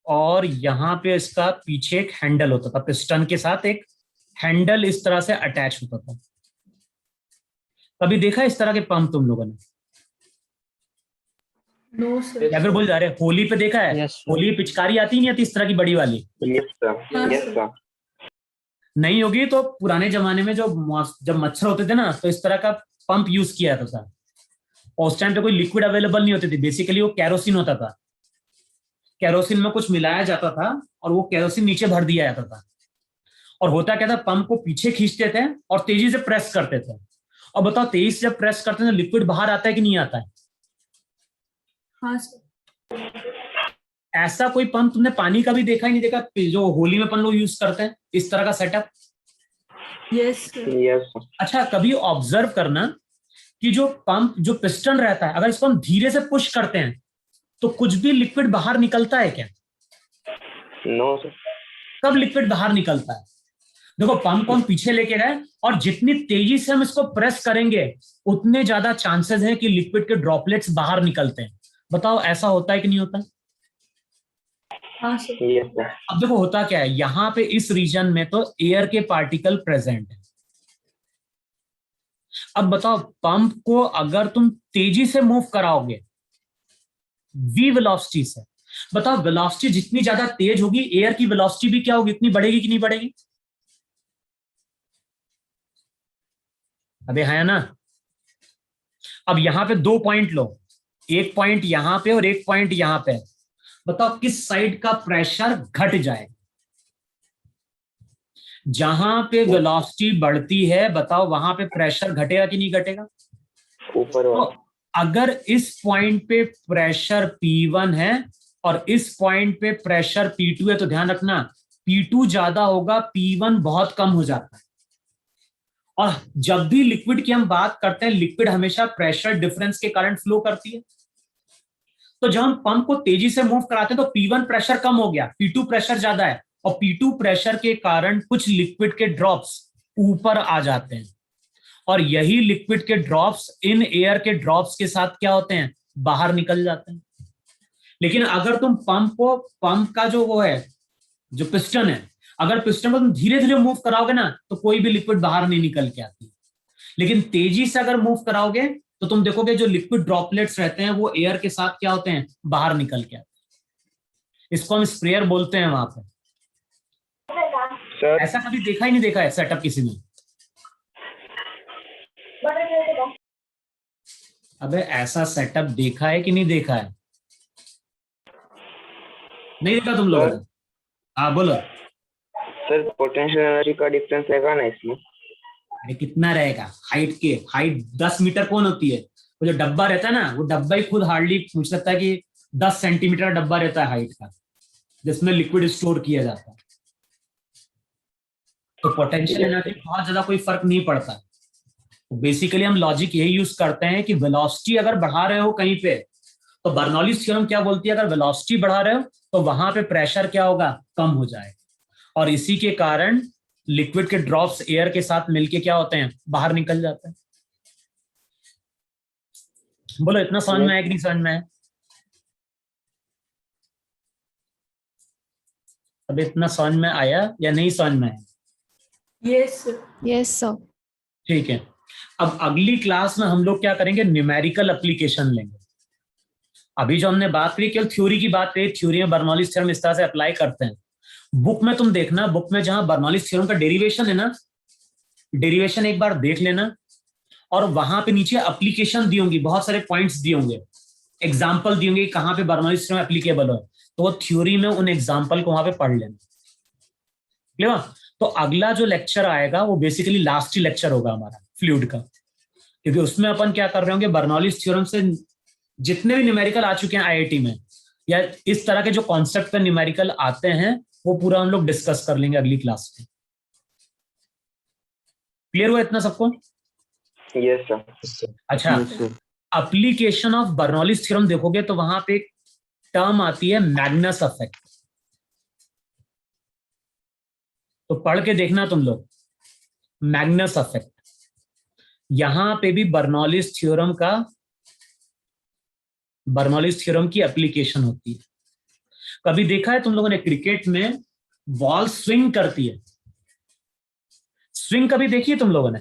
और यहाँ पे इसका पीछे एक हैंडल होता था, पिस्टन के साथ एक हैंडल इस तरह से अटैच होता था। कभी देखा इस तरह के पंप तुम लोगों ने? No sir. या फिर बोल जा रहे होली पे देखा है? होली पिचकारी आती नहीं आती इस तरह की बड़ी वाली? Yes sir. हाँ, यस सर। सर। नहीं होगी तो पुराने जमाने में जब मच्छर होते थे ना तो इस तरह का पंप यूज किया जाता था और उस टाइम पे कोई लिक्विड अवेलेबल नहीं होती थी, बेसिकली वो कैरोसिन होता था, कैरोसिन में कुछ मिलाया जाता था और वो कैरोसिन नीचे भर दिया जाता था और होता क्या था, पंप को पीछे खींचते थे और तेजी से प्रेस करते थे। और बताओ तेजी से जब प्रेस करते हैं तो लिक्विड बाहर आता है कि नहीं आता है? हाँ sir. ऐसा कोई पंप तुमने पानी का भी देखा ही नहीं देखा जो होली में अपन लोग यूज करते हैं इस तरह का setup? Yes sir. Yes sir. अच्छा, कभी ऑब्जर्व करना कि जो पंप, जो पिस्टन रहता है, अगर इसको हम धीरे से पुश करते हैं तो कुछ भी लिक्विड बाहर निकलता है क्या? No sir. कब लिक्विड बाहर निकलता है? देखो पंप को हम पीछे लेके गए और जितनी तेजी से हम इसको प्रेस करेंगे उतने ज्यादा चांसेस हैं कि लिक्विड के ड्रॉपलेट्स बाहर निकलते हैं। बताओ ऐसा होता है कि नहीं होता? हाँ sir. Yes sir. अब देखो होता क्या है, यहां पे इस रीजन में तो एयर के पार्टिकल प्रेजेंट है। अब बताओ पंप को अगर तुम तेजी से मूव कराओगे v वेलोसिटी से, बताओ वेलोसिटी जितनी ज्यादा तेज होगी एयर की वेलोसिटी भी क्या होगी, इतनी बढ़ेगी कि नहीं बढ़ेगी? अबे है ना? अब यहां पे दो पॉइंट लो, एक पॉइंट यहां पे और एक पॉइंट यहां पे, बताओ किस साइड का प्रेशर घट जाएगा? जहां पे वेलोसिटी बढ़ती है बताओ वहां पे प्रेशर घटेगा कि नहीं घटेगा? ऊपर तो अगर इस पॉइंट पे प्रेशर P1 है और इस पॉइंट पे प्रेशर P2 है तो ध्यान रखना P2 ज्यादा होगा, P1 बहुत कम हो जाता है। और जब भी लिक्विड की हम बात करते हैं, लिक्विड हमेशा प्रेशर डिफरेंस के कारण फ्लो करती है। तो जब हम पंप को तेजी से मूव कराते हैं तो P1 प्रेशर कम हो गया, P2 प्रेशर ज्यादा है, और P2 प्रेशर के कारण कुछ लिक्विड के ड्रॉप्स ऊपर आ जाते हैं, और यही लिक्विड के ड्रॉप्स इन एयर के ड्रॉप्स के साथ क्या होते हैं, बाहर निकल जाते हैं। लेकिन अगर तुम पंप का जो वो है, जो पिस्टन है, अगर पिस्टन को तुम धीरे धीरे मूव कराओगे ना तो कोई भी लिक्विड बाहर नहीं निकल के आती। लेकिन तेजी से अगर मूव कराओगे तो तुम देखोगे जो लिक्विड ड्रॉपलेट्स रहते हैं वो एयर के साथ क्या होते हैं, बाहर निकल के आते हैं। इसको हम स्प्रेयर बोलते हैं वहां पर। सर ऐसा कभी देखा ही नहीं, देखा है सेटअप किसी ने? अबे ऐसा सेटअप देखा है कि नहीं देखा है? नहीं देखा तुम लोगों ने? हाँ बोलो। सर पोटेंशियल एनर्जी का डिफरेंस रहेगा ना इसमें? अरे कितना रहेगा? हाइट 10 मीटर कौन होती है? वो जो डब्बा रहता है ना, वो डब्बा ही खुद हार्डली पूछ सकता है कि 10 सेंटीमीटर डब्बा रहता है हाइट का, जिसमें लिक्विड स्टोर किया जाता है। तो पोटेंशियल एनर्जी बहुत ज्यादा कोई फर्क नहीं पड़ता। बेसिकली हम लॉजिक यही यूज करते हैं कि वेलोसिटी अगर बढ़ा रहे हो कहीं पे, तो बर्नौलीज थ्योरम क्या बोलती है, अगर वेलोसिटी बढ़ा रहे हो तो वहां पे प्रेशर क्या होगा, कम हो जाएगा, और इसी के कारण लिक्विड के ड्रॉप्स एयर के साथ मिलके क्या होते हैं, बाहर निकल जाते हैं। बोलो इतना समझ में आया कि नहीं समझ में आया? अब इतना समझ में आया या नहीं समझ में आया? Yes, sir. Yes, sir. ठीक है। अब अगली क्लास में हम लोग क्या करेंगे, न्यूमेरिकल एप्लीकेशन लेंगे। अभी जो हमने बात करी केवल थ्योरी की बात करी, थ्योरी में बर्नौलीज थ्योरम इस तरह से अप्लाई करते हैं। बुक में तुम देखना, बुक में जहां बर्नौलीज थ्योरम का डेरिवेशन है ना, डेरिवेशन एक बार देख लेना, और वहां पे नीचे एप्लीकेशन दी होंगी, बहुत सारे पॉइंट्स दिए होंगे, एग्जाम्पल दिए होंगे कहां पे बर्नौलीज थ्योरम एप्लीकेबल हो, तो वो थ्योरी में उन एग्जाम्पल को वहां पे पढ़ लेना। क्लियर? तो अगला जो लेक्चर आएगा वो बेसिकली लास्ट ही लेक्चर होगा हमारा फ्लूइड का, क्योंकि उसमें अपन क्या कर रहे होंगे, बर्नौलीज थ्योरम से जितने भी न्यूमेरिकल आ चुके हैं आईआईटी में, या इस तरह के जो कॉन्सेप्ट पे न्यूमेरिकल आते हैं, वो पूरा हम लोग डिस्कस कर लेंगे अगली क्लास में। क्लियर हुआ इतना सबको? Yes sir. अच्छा, एप्लीकेशन ऑफ बर्नौलीज थ्योरम देखोगे तो वहां पे एक टर्म आती है मैग्नस इफेक्ट, तो पढ़ के देखना तुम लोग, मैग्नस इफेक्ट। यहां पे भी बर्नौलीज थ्योरम की एप्लीकेशन होती है। कभी देखा है तुम लोगों ने क्रिकेट में बॉल स्विंग करती है? स्विंग कभी देखी है तुम लोगों ने,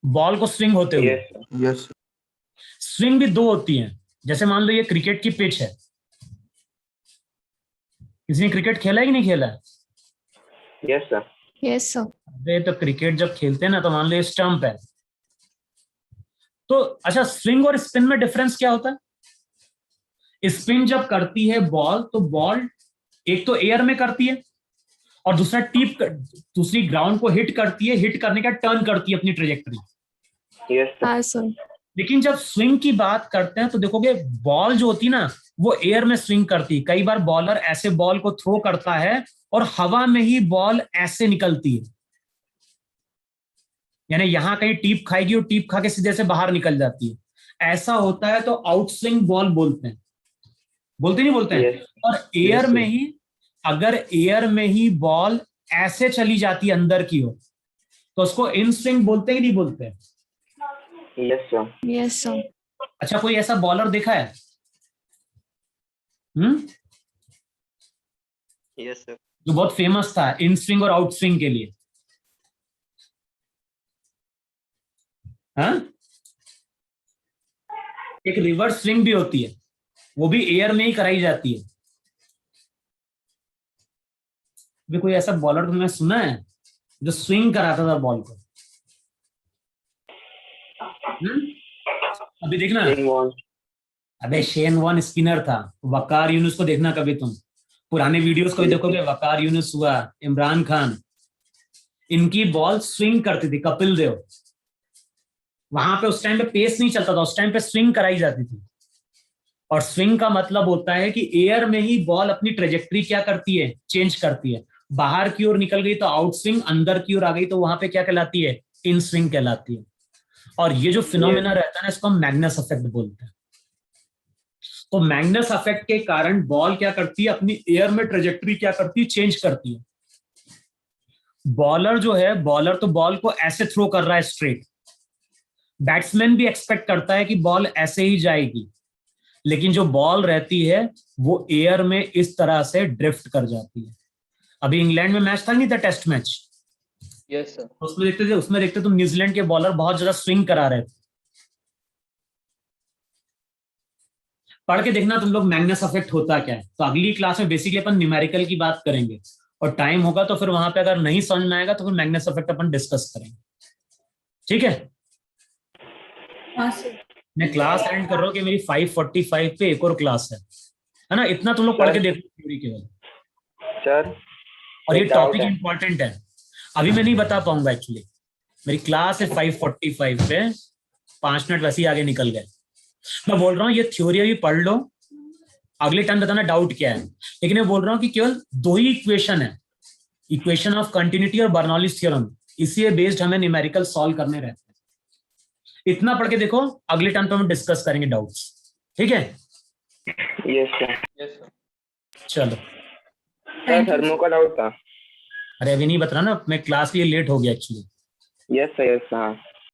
बॉल को स्विंग होते हुए? यस स्विंग भी दो होती हैं। जैसे मान लो ये क्रिकेट की पिच है, किसी ने क्रिकेट खेला है कि नहीं खेला है? Yes sir. Yes, sir. अरे तो क्रिकेट जब खेलते हैं ना, तो मान लो ये स्टंप है, तो अच्छा स्विंग और स्पिन में डिफरेंस क्या होता है? स्पिन जब करती है बॉल, तो बॉल एक तो एयर में करती है, और दूसरी ग्राउंड को हिट करती है, हिट करने का टर्न करती है अपनी ट्रेजेक्टरी। Yes sir. हाँ, sir. लेकिन जब स्विंग की बात करते हैं तो देखोगे बॉल जो होती है ना, वो एयर में स्विंग करती है। कई बार बॉलर ऐसे बॉल को थ्रो करता है और हवा में ही बॉल ऐसे निकलती है, यानी यहां कहीं टीप खाएगी और टीप खा के सीधे से बाहर निकल जाती है। ऐसा होता है तो आउटस्विंग बॉल बोलते हैं, बोलते नहीं बोलते हैं? और एयर में ही, अगर एयर में ही बॉल ऐसे चली जाती है अंदर की ओर, तो उसको इन स्विंग बोलते हैं कि नहीं बोलते हैं? Yes sir. Yes, sir. अच्छा, कोई ऐसा बॉलर देखा है यस सर। जो बहुत फेमस था इन स्विंग और आउट स्विंग के लिए? हाँ, एक रिवर्स स्विंग भी होती है, वो भी एयर में ही कराई जाती है। भी कोई ऐसा बॉलर तुमने सुना है जो स्विंग कराता था बॉल को? अभी देखना, अबे शेन वॉर्न स्पिनर था, वकार यूनुस को देखना कभी तुम, पुराने वीडियोस को भी देखोगे, वकार यूनुस हुआ, इमरान खान, इनकी बॉल स्विंग करती थी। कपिल देव, वहां पे उस टाइम पे पेस नहीं चलता था, उस टाइम पे स्विंग कराई जाती थी। और स्विंग का मतलब होता है कि एयर में ही बॉल अपनी ट्रेजेक्टरी क्या करती है, चेंज करती है। बाहर की ओर निकल गई तो आउट स्विंग, अंदर की ओर आ गई तो वहां पे क्या कहलाती है? इन स्विंग कहलाती है। और ये जो फिनोमेना रहता है ना, इसको हम मैग्नस इफेक्ट बोलते हैं। तो मैग्नस इफेक्ट के कारण बॉल क्या करती है? अपनी एयर में ट्रेजेक्टरी क्या करती है? चेंज करती है। बॉलर जो है, बॉलर तो बॉल को ऐसे थ्रो कर रहा है स्ट्रेट, बैट्समैन भी एक्सपेक्ट करता है कि बॉल ऐसे ही जाएगी, लेकिन जो बॉल रहती है वो एयर में इस तरह से ड्रिफ्ट कर जाती है। अभी इंग्लैंड में मैच था, नहीं था, टेस्ट मैच? Yes sir. उसमें देखते तुम न्यूजीलैंड के बॉलर बहुत ज्यादा स्विंग करा रहे थे। पढ़ के देखना तुम लोग मैग्नस इफेक्ट होता क्या है। तो अगली क्लास में बेसिकली अपन न्यूमेरिकल की बात करेंगे, और टाइम होगा तो फिर वहां पे अगर नहीं समझ में आएगा तो फिर मैग्नस इफेक्ट अपन डिस्कस करेंगे। ठीक है? हाँ सर। मैं क्लास एंड कर रहा हूँ कि मेरी 5:45 पे एक और क्लास है ना? इतना तुम लोग पढ़ के देखो थ्योरी केवल। सर और ये एक doubt टॉपिक है। इंपॉर्टेंट है, अभी मैं नहीं बता पाऊंगा एक्चुअली। मेरी क्लास है 5:45 पे, 5 मिनट वैसे ही आगे निकल गए। मैं बोल रहा हूँ ये थ्योरी अभी पढ़ लो, अगले टाइम बताना डाउट क्या है। लेकिन मैं बोल रहा हूँ कि केवल 2 ही इक्वेशन है, इक्वेशन ऑफ कंटिन्यूटी और बर्नौलीज थ्योरम, इसी बेस्ड हमें न्यूमेरिकल सॉल्व करने रहते हैं। इतना पढ़ के देखो, अगले टाइम पे हम डिस्कस करेंगे डाउट्स। ठीक है? Yes sir. Yes sir. चलो। सर थर्मो का डाउट था। अरे अभी नहीं बता रहा ना, मैं क्लास के लिए लेट हो गया एक्चुअली। यस सर, यस हाँ।